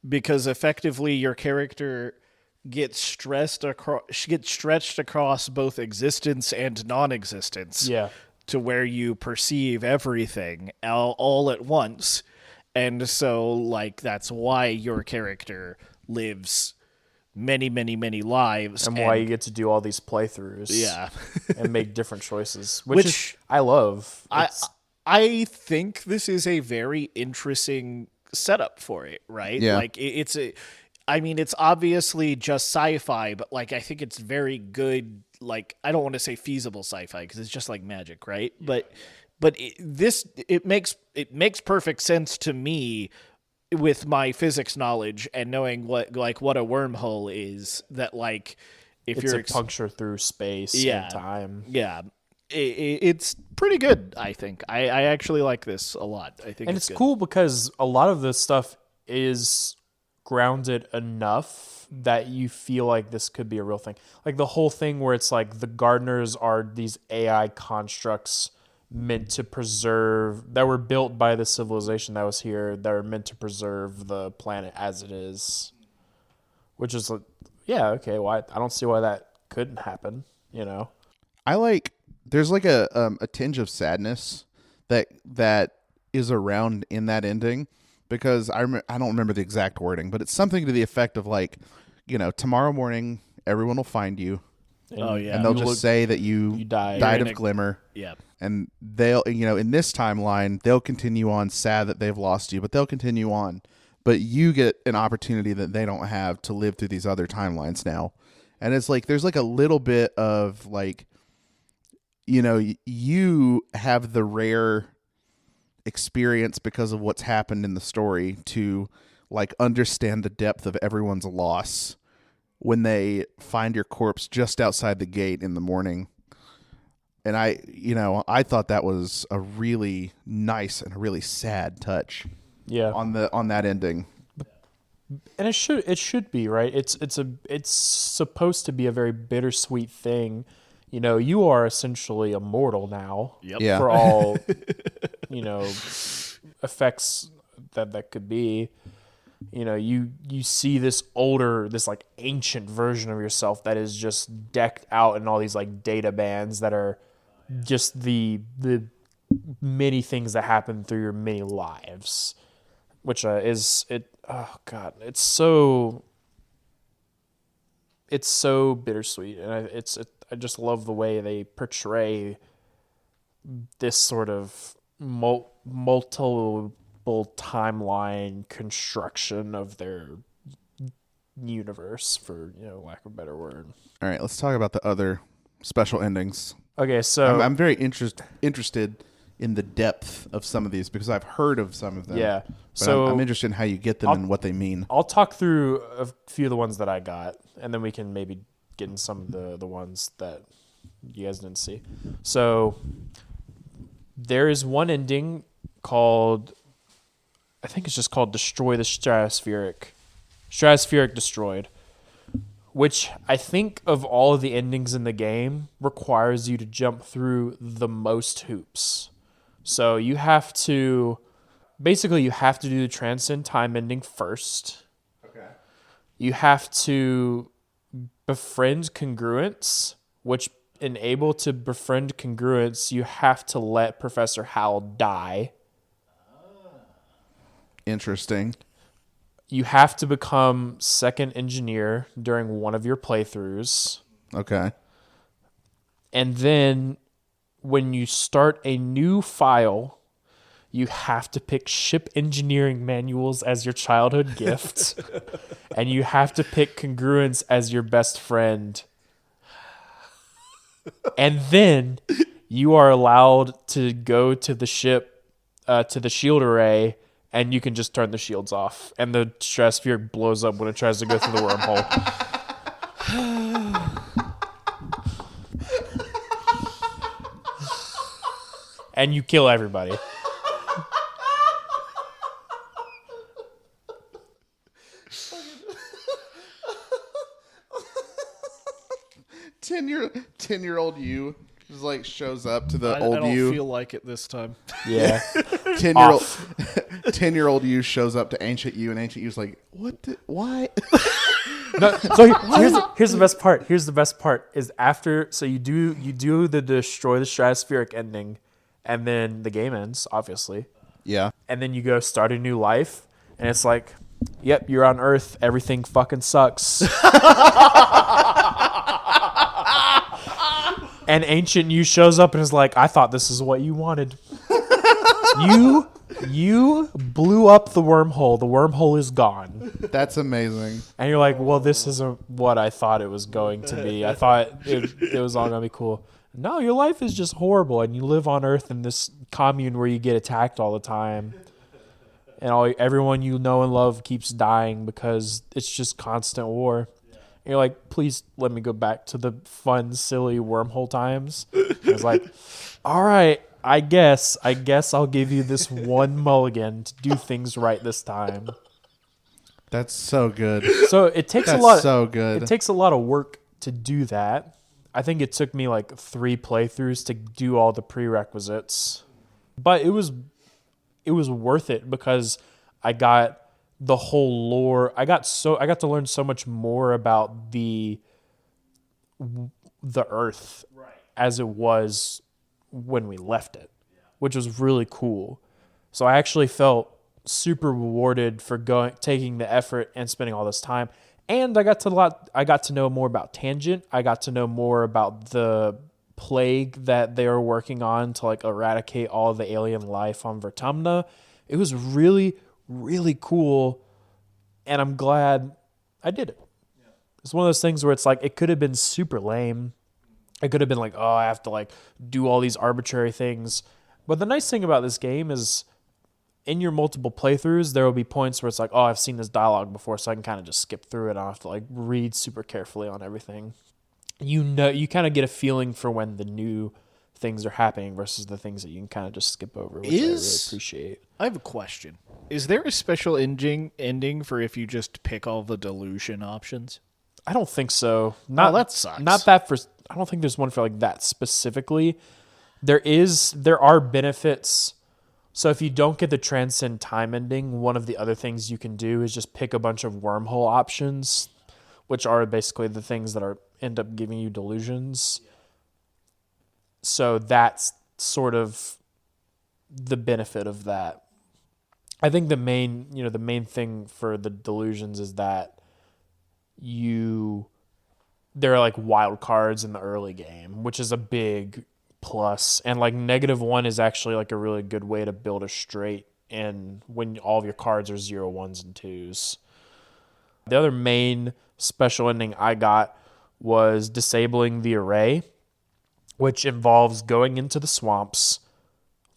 Speaker 3: Because effectively your character gets stretched across both existence and non-existence.
Speaker 2: Yeah.
Speaker 3: To where you perceive everything all at once. And so, like, that's why your character lives many, many, many lives.
Speaker 2: And why you get to do all these playthroughs.
Speaker 3: Yeah.
Speaker 2: And make different choices, which is, I love.
Speaker 3: I think this is a very interesting setup for it, right?
Speaker 1: Yeah.
Speaker 3: Like, it's obviously just sci-fi, but, like, I think it's very good. Like, I don't want to say feasible sci-fi because it's just like magic, right? But it makes perfect sense to me with my physics knowledge and knowing what a wormhole is. That, like, if
Speaker 2: It's
Speaker 3: you're
Speaker 2: a puncture through space
Speaker 3: Yeah.
Speaker 2: and time.
Speaker 3: yeah, it's pretty good. I think I actually like this a lot. I think
Speaker 2: And it's
Speaker 3: good.
Speaker 2: cool because a lot of this stuff is grounded enough that you feel like this could be a real thing. Like the whole thing where it's like the gardeners are these AI constructs meant to preserve, that were built by the civilization that was here, that are meant to preserve the planet as it is. Which is like, yeah, okay, why I don't see why that couldn't happen, you know?
Speaker 1: There's like a tinge of sadness that is around in that ending, because I don't remember the exact wording, but it's something to the effect of, like, you know, tomorrow morning everyone will find you,
Speaker 3: Oh yeah,
Speaker 1: and they'll
Speaker 2: You
Speaker 1: just
Speaker 2: look-
Speaker 1: say that you
Speaker 2: died.
Speaker 1: died
Speaker 3: You're
Speaker 1: of
Speaker 3: in a-
Speaker 1: glimmer,
Speaker 3: yeah.
Speaker 1: and they'll, you know, in this timeline they'll continue on sad that they've lost you, but they'll continue on, but you get an opportunity that they don't have to live through these other timelines now. And it's like there's like a little bit of, like, you know, you have the rare experience because of what's happened in the story to, like, understand the depth of everyone's loss when they find your corpse just outside the gate in the morning. And I thought that was a really nice and a really sad touch
Speaker 2: Yeah.
Speaker 1: on that ending.
Speaker 2: And it should be, right? It's supposed to be a very bittersweet thing. You know, you are essentially immortal now.
Speaker 3: Yep.
Speaker 1: Yeah.
Speaker 2: For all, you know, effects that could be. You know, you see this like ancient version of yourself that is just decked out in all these like data bands that are just the many things that happen through your many lives, which is it. Oh God, it's so bittersweet, and I just love the way they portray this sort of multiple timeline construction of their universe, for lack of a better word.
Speaker 1: All right, let's talk about the other special endings.
Speaker 2: Okay, so
Speaker 1: I'm very interested in the depth of some of these because I've heard of some of them.
Speaker 2: yeah,
Speaker 1: But
Speaker 2: so
Speaker 1: I'm interested in how you get them and what they mean.
Speaker 2: I'll talk through a few of the ones that I got, and then we can maybe get in some of the ones that you guys didn't see. So there is one ending called, I think it's just called Destroy the Stratospheric Destroyed, which I think of all of the endings in the game requires you to jump through the most hoops. So you have to do the transcend time ending first.
Speaker 1: Okay.
Speaker 2: You have to befriend congruence, which enable to befriend congruence, you have to let Professor Howell die.
Speaker 1: Interesting.
Speaker 2: You have to become second engineer during one of your playthroughs.
Speaker 1: Okay.
Speaker 2: And then when you start a new file, you have to pick ship engineering manuals as your childhood gift. And you have to pick congruence as your best friend. And then you are allowed to go to the ship, to the shield array, and you can just turn the shields off. And the stratosphere blows up when it tries to go through the wormhole. And you kill everybody.
Speaker 1: 10-year-old you just like shows up to the
Speaker 3: I
Speaker 1: old
Speaker 3: don't
Speaker 1: you.
Speaker 3: feel like it this time.
Speaker 2: Yeah.
Speaker 1: 10-year-old 10-year-old you shows up to ancient you, and ancient you's like, why?
Speaker 2: No, so here's the best part. Here's the best part is after. So you do the destroy the stratospheric ending, and then the game ends, obviously.
Speaker 1: Yeah.
Speaker 2: And then you go start a new life, and it's like, yep, you're on Earth. Everything fucking sucks. And ancient you shows up and is like, I thought this is what you wanted. You blew up the wormhole. The wormhole is gone.
Speaker 1: That's amazing.
Speaker 2: And you're like, well, this isn't what I thought it was going to be. I thought it was all going to be cool. No, your life is just horrible, and you live on Earth in this commune where you get attacked all the time. And everyone you know and love keeps dying because it's just constant war. And you're like, please let me go back to the fun, silly wormhole times. And it's like, all right, I guess I'll give you this one mulligan to do things right this time.
Speaker 1: That's so good.
Speaker 2: So it takes
Speaker 1: That's
Speaker 2: a lot.
Speaker 1: so good.
Speaker 2: It takes a lot of work to do that. I think it took me like 3 playthroughs to do all the prerequisites, but it was worth it because I got the whole lore. I got to learn so much more about the Earth as it was when we left it, which was really cool. So I actually felt super rewarded for taking the effort and spending all this time. And I got to know more about Tangent. I got to know more about the plague that they were working on to like eradicate all the alien life on Vertumna. It was really, really cool, and I'm glad I did it. Yeah. It's one of those things where it's like it could have been super lame. It could have been like, oh, I have to like do all these arbitrary things. But the nice thing about this game is in your multiple playthroughs, there will be points where it's like, oh, I've seen this dialogue before, so I can kind of just skip through it. I don't have to like read super carefully on everything. You kind of get a feeling for when the new things are happening versus the things that you can kind of just skip over, which I really appreciate.
Speaker 3: I have a question. Is there a special ending for if you just pick all the delusion options?
Speaker 2: I don't think so.
Speaker 3: That sucks.
Speaker 2: I don't think there's one for like that specifically. There are benefits. So if you don't get the transcend time ending, one of the other things you can do is just pick a bunch of wormhole options, which are basically the things that end up giving you delusions. So that's sort of the benefit of that. I think the main thing for the delusions is that there are like wild cards in the early game, which is a big plus. And like -1 is actually like a really good way to build a straight and when all of your cards are 0, 1s, and 2s. The other main special ending I got was disabling the array, which involves going into the swamps,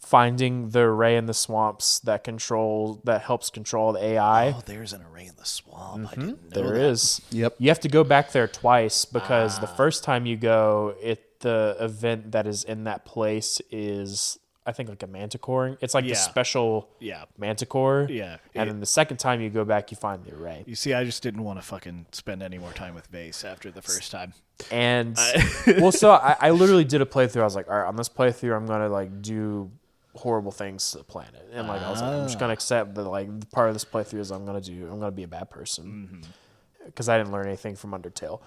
Speaker 2: finding the array in the swamps that helps control the AI.
Speaker 3: Oh, there's an array in the swamp. I didn't know
Speaker 2: There
Speaker 3: that.
Speaker 2: is.
Speaker 1: Yep.
Speaker 2: You have to go back there twice because the first time you go, the event that is in that place is, I think, like a manticore. It's like the special manticore.
Speaker 3: Yeah.
Speaker 2: And then the second time you go back, you find the array.
Speaker 3: You see, I just didn't want to fucking spend any more time with Vase after the first time.
Speaker 2: And so I literally did a playthrough. I was like, all right, on this playthrough, I'm gonna like do horrible things to the planet, and like I was like, I'm just gonna accept that like the part of this playthrough is I'm gonna be a bad person because I didn't learn anything from Undertale.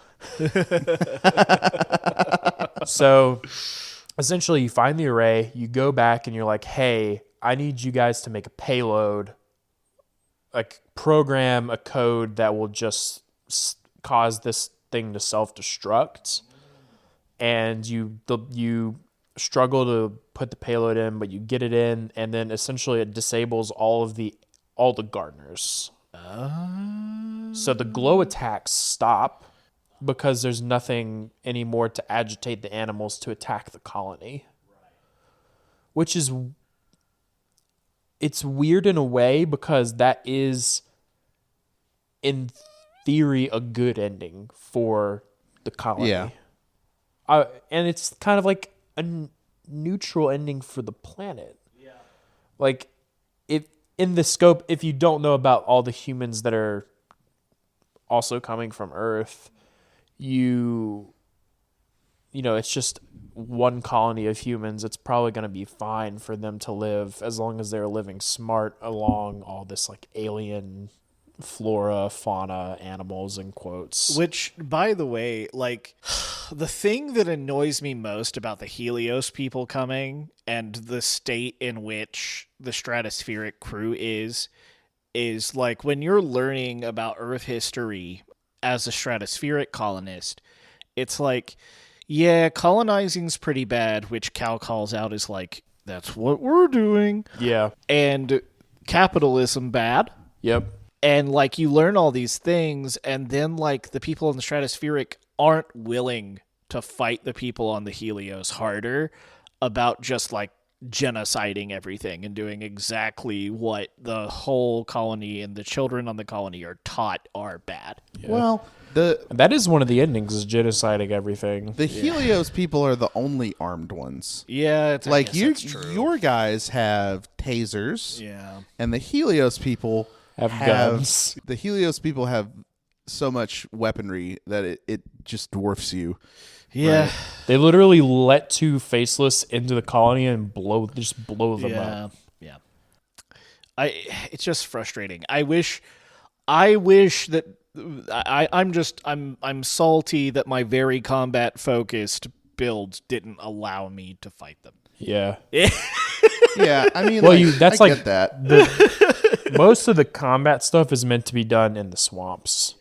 Speaker 2: So essentially, you find the array, you go back, and you're like, hey, I need you guys to make a payload, like program a code that will just cause this thing to self-destruct, and you struggle to put the payload in, but you get it in, and then essentially it disables all the gardeners. So the glow attacks stop because there's nothing anymore to agitate the animals to attack the colony. Which is, it's weird in a way because that is, in theory, a good ending for the colony.
Speaker 1: Yeah.
Speaker 2: And it's kind of like a neutral ending for the planet. Yeah. Like, if in the scope, if you don't know about all the humans that are also coming from Earth, you know, it's just one colony of humans. It's probably going to be fine for them to live as long as they're living smart along all this like alien flora, fauna, animals, in quotes.
Speaker 3: Which, by the way, like, the thing that annoys me most about the Helios people coming and the state in which the stratospheric crew is like when you're learning about Earth history as a stratospheric colonist, it's like, yeah, colonizing's pretty bad, which Cal calls out as like, that's what we're doing.
Speaker 2: Yeah.
Speaker 3: And capitalism bad.
Speaker 2: Yep.
Speaker 3: And, like, you learn all these things, and then, like, the people in the stratospheric aren't willing to fight the people on the Helios harder about just, like, genociding everything and doing exactly what the whole colony and the children on the colony are taught are bad.
Speaker 1: Yeah. Well,
Speaker 2: that is one of the endings, is genociding everything.
Speaker 1: The Helios people are the only armed ones.
Speaker 3: Yeah,
Speaker 1: like your guys have tasers.
Speaker 3: Yeah.
Speaker 1: And the Helios people
Speaker 2: have guns.
Speaker 1: The Helios people have so much weaponry that it just dwarfs you.
Speaker 3: Yeah.
Speaker 2: Right? They literally let two faceless into the colony and blow them up.
Speaker 3: Yeah. It's just frustrating. I wish that I'm salty that my very combat focused build didn't allow me to fight them.
Speaker 2: Yeah.
Speaker 1: Yeah, I mean,
Speaker 2: well,
Speaker 1: that's I get that.
Speaker 2: Most of the combat stuff is meant to be done in the swamps.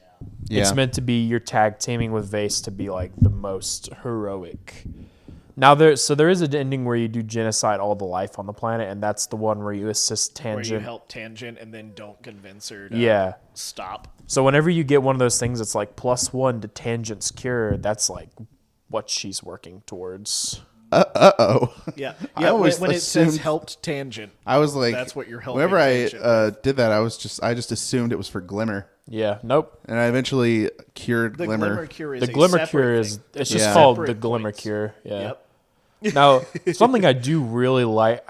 Speaker 1: Yeah.
Speaker 2: It's meant to be your tag teaming with Vase to be like the most heroic. Now there is an ending where you do genocide all the life on the planet, and that's the one where you assist Tangent.
Speaker 3: Where you help Tangent and then don't convince her to stop.
Speaker 2: So whenever you get one of those things, it's like +1 to Tangent's cure. That's like what she's working towards.
Speaker 1: Uh-oh.
Speaker 3: Yeah. When it says helped Tangent,
Speaker 1: I was like,
Speaker 3: that's what you're helping.
Speaker 1: Whenever I did that, I just assumed it was for Glimmer.
Speaker 2: Yeah. Nope.
Speaker 1: And I eventually cured Glimmer.
Speaker 3: Glimmer cure is
Speaker 2: the Glimmer cure is it's just called the Glimmer cure. Yeah. Yep. Now, something I do really like,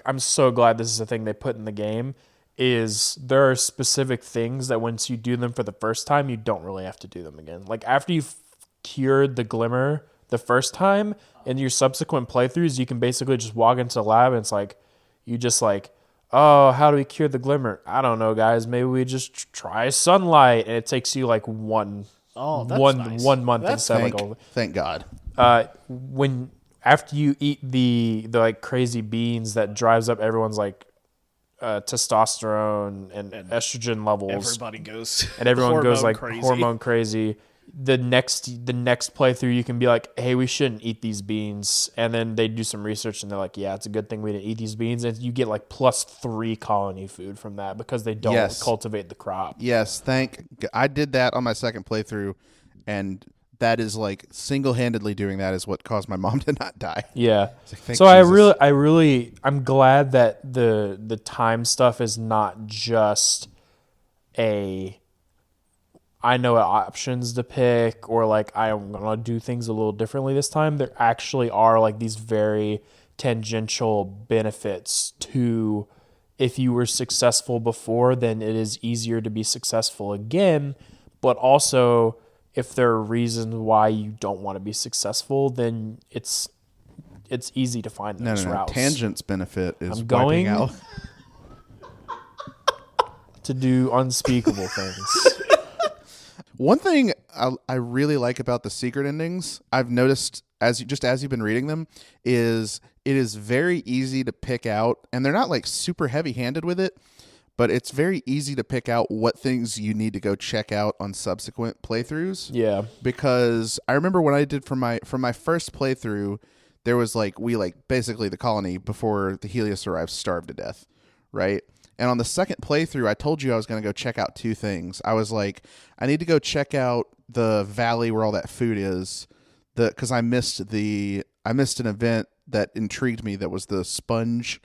Speaker 2: I'm so glad this is a thing they put in the game, is there are specific things that once you do them for the first time, you don't really have to do them again. Like after you've cured the Glimmer the first time, in your subsequent playthroughs, you can basically just walk into the lab and it's like, you just like, oh, how do we cure the Glimmer? I don't know, guys. Maybe we just try sunlight, and it takes you like one month instead of like
Speaker 1: thank God.
Speaker 2: After you eat the like crazy beans that drives up everyone's like testosterone and estrogen levels, everyone goes like hormone crazy. The next playthrough, you can be like, hey, we shouldn't eat these beans, and then they do some research and they're like, yeah, it's a good thing we didn't eat these beans, and you get like +3 colony food from that because they don't cultivate the crop.
Speaker 1: Yes, I did that on my second playthrough, and that is like single-handedly doing that is what caused my mom to not die.
Speaker 2: Yeah.
Speaker 1: Like,
Speaker 2: so I'm glad that the time stuff is not just I know what options to pick, or like I'm going to do things a little differently this time. There actually are like these very tangential benefits to, if you were successful before, then it is easier to be successful again. But also, if there are reasons why you don't want to be successful, then it's easy to find those routes.
Speaker 1: Tangent's benefit is
Speaker 2: I'm going
Speaker 1: wiping out
Speaker 2: to do unspeakable things.
Speaker 1: One thing I really like about the secret endings, I've noticed as you've been reading them, is it is very easy to pick out, and they're not like super heavy-handed with it, but it's very easy to pick out what things you need to go check out on subsequent playthroughs.
Speaker 2: Yeah.
Speaker 1: Because I remember when I did for my first playthrough, there was like basically the colony before the Helios arrived starved to death, right? And on the second playthrough, I told you I was going to go check out 2 things. I was like, I need to go check out the valley where all that food is, because I missed an event that intrigued me that was the sponge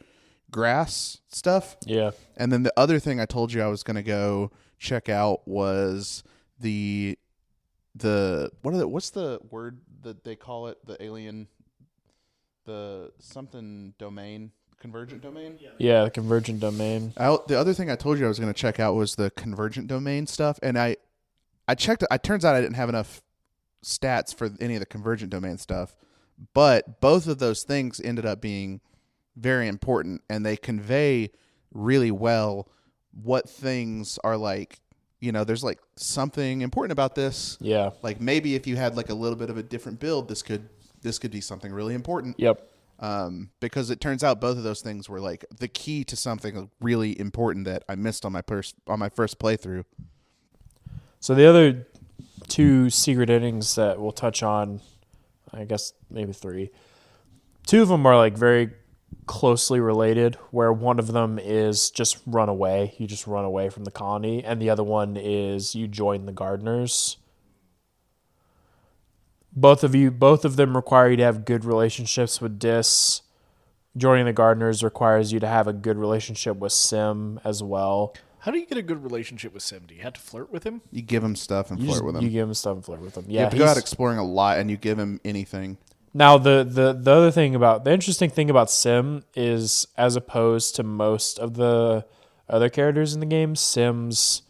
Speaker 1: grass stuff.
Speaker 2: Yeah.
Speaker 1: And then the other thing I told you I was going to go check out was the what's the word that they call it? The alien, the something domain, convergent domain.
Speaker 2: Yeah, the convergent domain.
Speaker 1: The other thing I told you I was going to check out was the convergent domain stuff, and I checked. It turns out I didn't have enough stats for any of the convergent domain stuff, but both of those things ended up being very important, and they convey really well what things are like. There's like something important about this.
Speaker 2: Yeah.
Speaker 1: Like maybe if you had like a little bit of a different build, this could be something really important.
Speaker 2: Yep.
Speaker 1: Because it turns out both of those things were like the key to something really important that I missed on my first playthrough.
Speaker 2: So the other two secret endings that we'll touch on, I guess maybe three. Two of them are like very closely related, where one of them is just run away. You just run away from the colony, and the other one is you join the gardeners. Both of them require you to have good relationships with Dis. Joining the gardeners requires you to have a good relationship with Sim as well.
Speaker 3: How do you get a good relationship with Sim? Do you have to flirt with him?
Speaker 1: You give him stuff and flirt with him.
Speaker 2: You give him stuff and flirt with him. Yeah,
Speaker 1: you have to go out exploring a lot, and you give him anything.
Speaker 2: Now, the other thing the interesting thing about Sim is, as opposed to most of the other characters in the game, Sim's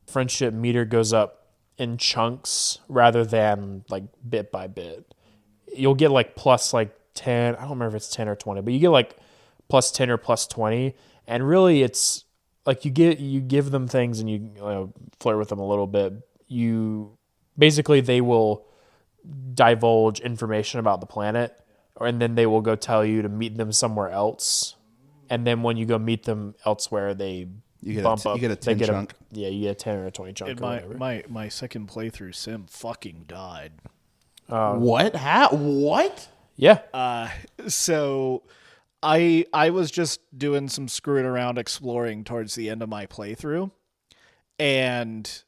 Speaker 2: friendship meter goes up in chunks rather than like bit by bit. You'll get like plus like 10. I don't remember if it's 10 or 20, but you get like plus 10 or plus 20. And really it's like you give them things and you flirt with them a little bit. Basically they will divulge information about the planet, and then they will go tell you to meet them somewhere else. And then when you go meet them elsewhere, you get a 10 chunk. You get a 10 or a 20 chunk.
Speaker 3: My second playthrough, Sim fucking died.
Speaker 1: What? How? What?
Speaker 2: Yeah.
Speaker 3: So I was just doing some screwing around exploring towards the end of my playthrough, and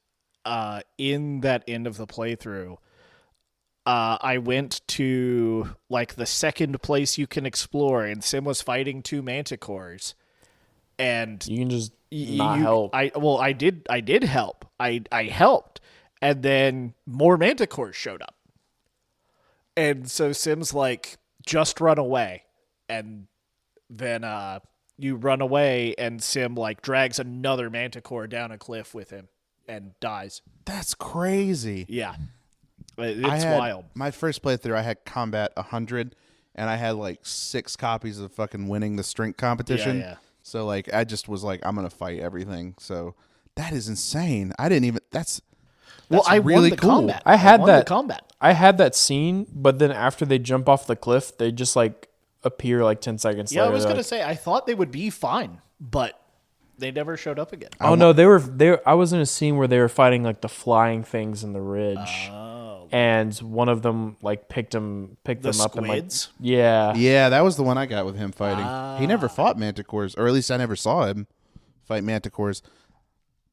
Speaker 3: in that end of the playthrough, I went to like the second place you can explore, and Sim was fighting two manticores, and
Speaker 2: you can just not help.
Speaker 3: I did help. I helped, and then more manticores showed up, and so Sim's like, just run away, and then you run away, and Sim like drags another manticore down a cliff with him and dies.
Speaker 1: That's crazy.
Speaker 3: Yeah. It's wild.
Speaker 1: My first playthrough, I had combat 100, and I had like 6 copies of fucking winning the strength competition.
Speaker 3: Yeah.
Speaker 1: So like, I just was like, I'm gonna fight everything. So that is insane. I didn't even. That's
Speaker 3: I
Speaker 1: really
Speaker 3: won the
Speaker 1: cool.
Speaker 3: combat.
Speaker 2: I had
Speaker 3: won
Speaker 2: that
Speaker 3: the combat.
Speaker 2: I had that scene, but then after they jump off the cliff, they just like appear like 10 seconds later.
Speaker 3: Yeah, I was gonna say I thought they would be fine, but they never showed up again.
Speaker 2: No, they were. I was in a scene where they were fighting like the flying things in the ridge. And one of them like picked them up and like
Speaker 1: yeah, that was the one I got with him fighting. He never fought manticores, or at least I never saw him fight manticores.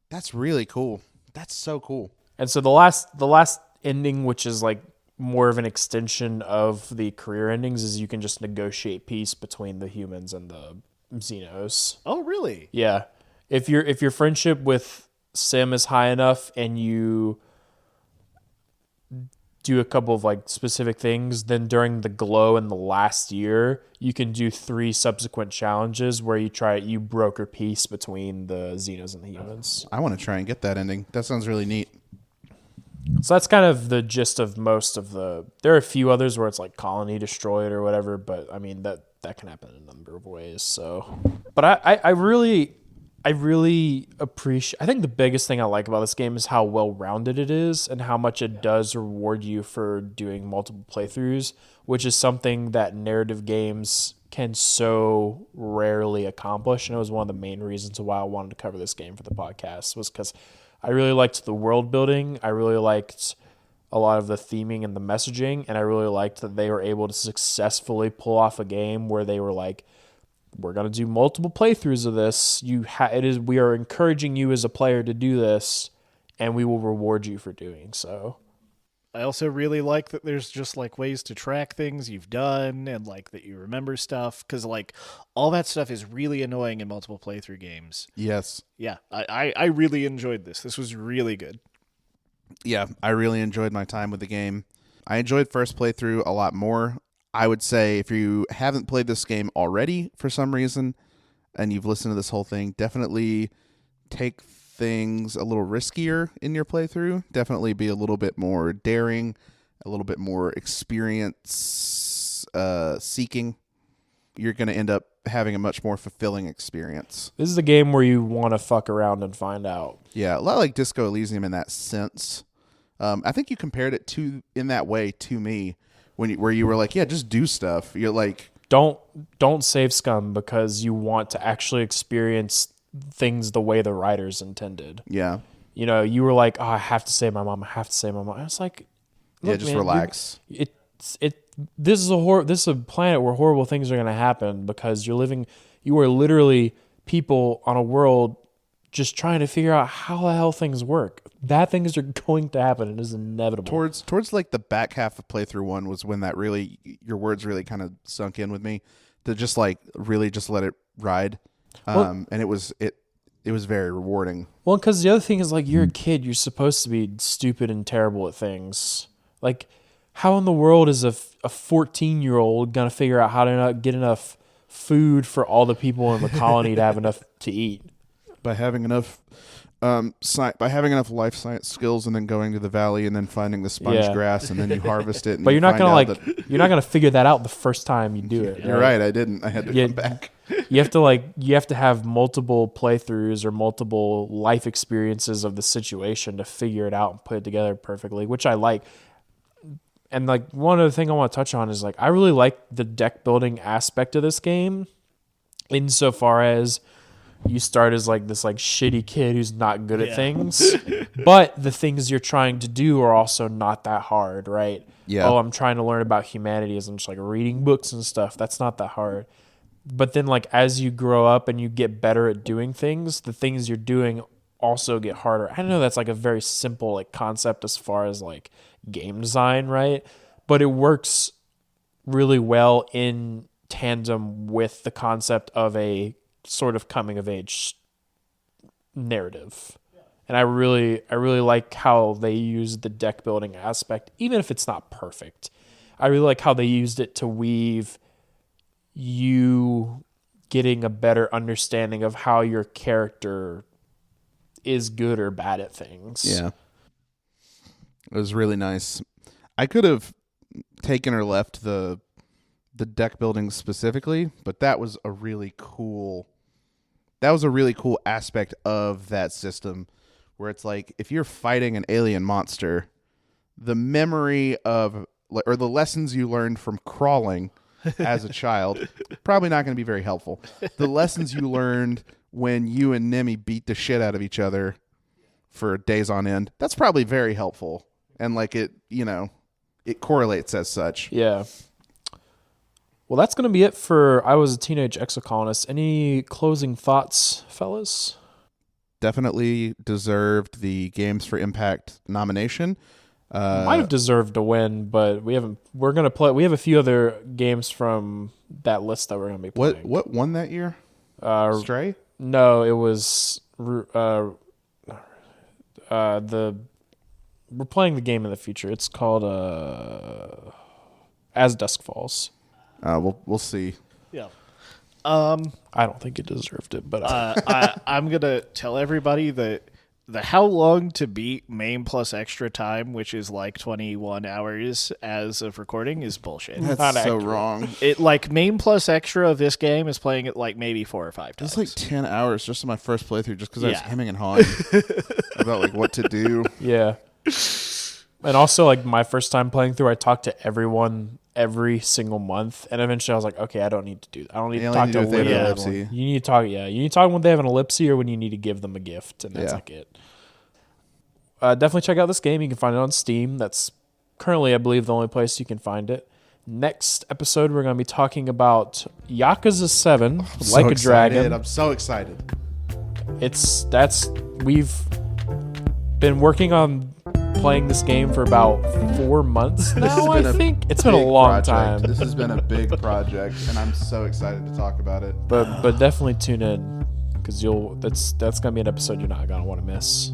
Speaker 1: That's really cool. That's so cool.
Speaker 2: And so the last ending, which is like more of an extension of the career endings, is you can just negotiate peace between the humans and the Xenos.
Speaker 3: Oh, really?
Speaker 2: Yeah. If your friendship with Sim is high enough and you do a couple of like specific things, then during the glow in the last year, you can do 3 subsequent challenges where you broker peace between the Xenos and the humans.
Speaker 1: I want to try and get that ending. That sounds really neat.
Speaker 2: So that's kind of the gist of most of the. There are a few others where it's like colony destroyed or whatever, but I mean that can happen in a number of ways. So, but I really appreciate. I think the biggest thing I like about this game is how well rounded it is and how much it does reward you for doing multiple playthroughs, which is something that narrative games can so rarely accomplish. And it was one of the main reasons why I wanted to cover this game for the podcast, was because I really liked the world building. I really liked a lot of the theming and the messaging, and I really liked that they were able to successfully pull off a game where they were like, we're going to do multiple playthroughs of this. We are encouraging you as a player to do this, and we will reward you for doing so.
Speaker 3: I also really like that there's just like ways to track things you've done, and like that you remember stuff, because like all that stuff is really annoying in multiple playthrough games.
Speaker 1: Yes.
Speaker 3: Yeah, I really enjoyed this. This was really good.
Speaker 1: Yeah, I really enjoyed my time with the game. I enjoyed first playthrough a lot more. I would say if you haven't played this game already for some reason and you've listened to this whole thing, definitely take things a little riskier in your playthrough. Definitely be a little bit more daring, a little bit more experience seeking. You're going to end up having a much more fulfilling experience.
Speaker 2: This is a game where you want to fuck around and find out.
Speaker 1: Yeah, a lot like Disco Elysium in that sense. I think you compared it in that way to me where you were like, yeah, just do stuff. You're like,
Speaker 2: don't save scum because you want to actually experience things the way the writers intended.
Speaker 1: yeah,
Speaker 2: You were like, oh, I have to save my mom. I have to save my mom. I was like,
Speaker 1: yeah, just
Speaker 2: man,
Speaker 1: relax.
Speaker 2: This is a planet where horrible things are going to happen because you are literally people on a world just trying to figure out how the hell things work. Bad things are going to happen. It is inevitable.
Speaker 1: Towards like the back half of playthrough 1 was when that really, your words really kind of sunk in with me to just like really just let it ride. And it was very rewarding.
Speaker 2: Well, because the other thing is like you're a kid. You're supposed to be stupid and terrible at things. Like how in the world is a 14-year-old going to figure out how to get enough food for all the people in the colony to have enough to eat?
Speaker 1: By having enough life science skills and then going to the valley and then finding the sponge grass and then you harvest it. And
Speaker 2: but you're not gonna figure that out the first time you do it.
Speaker 1: You're right. I didn't. I had to come back.
Speaker 2: You have to have multiple playthroughs or multiple life experiences of the situation to figure it out and put it together perfectly, which I like. And like one other thing I want to touch on is like I really like the deck building aspect of this game, insofar as you start as like this like shitty kid who's not good at things, but the things you're trying to do are also not that hard, right?
Speaker 1: Yeah.
Speaker 2: Oh, I'm trying to learn about humanity as I'm just like reading books and stuff. That's not that hard. But then like as you grow up and you get better at doing things, the things you're doing also get harder. I know that's like a very simple like concept as far as like game design, right? But it works really well in tandem with the concept of a sort of coming of age narrative. And I really like how they use the deck building aspect, even if it's not perfect. I really like how they used it to weave you getting a better understanding of how your character is good or bad at things.
Speaker 1: Yeah. It was really nice. I could have taken or left the deck building specifically, but that was a really cool aspect of that system where it's like if you're fighting an alien monster, the memory of or the lessons you learned from crawling as a child probably not going to be very helpful. The lessons you learned when you and Nemi beat the shit out of each other for days on end, that's probably very helpful. And like it correlates as such.
Speaker 2: Yeah. Well, that's going to be it for I Was a Teenage Exocolonist. Any closing thoughts, fellas?
Speaker 1: Definitely deserved the Games for Impact nomination.
Speaker 2: Might have deserved to win, but we haven't. We're going to play. We have a few other games from that list that we're going to be playing.
Speaker 1: What won that year? Stray?
Speaker 2: No, it was we're playing the game in the future. It's called As Dusk Falls.
Speaker 1: We'll see.
Speaker 3: Yeah.
Speaker 2: I don't think it deserved it, but
Speaker 3: I'm gonna tell everybody that the how long to beat main plus extra time, which is like 21 hours as of recording, is bullshit.
Speaker 1: That's
Speaker 2: not
Speaker 1: so
Speaker 2: accurate.
Speaker 1: wrong.
Speaker 3: It like main plus extra of this game is playing it like maybe 4 or 5 times.
Speaker 1: It's like 10 hours just in my first playthrough just because I was hemming and hawing about like what to do.
Speaker 2: yeah. And also, like my first time playing through, I talked to everyone every single month, and eventually I was like, okay, I don't need to do that. I don't need to talk to everyone. You need to talk. Yeah, you need to talk when they have an ellipsy or when you need to give them a gift, and that's like it. Definitely check out this game. You can find it on Steam. That's currently, I believe, the only place you can find it. Next episode, we're going to be talking about Yakuza 7, Like a Dragon.
Speaker 1: I'm so excited.
Speaker 2: We've been working on playing this game for about 4 months now. I think it's been a long time.
Speaker 1: This has been a big project, and I'm so excited to talk about it.
Speaker 2: But definitely tune in because that's going to be an episode you're not going to want to miss.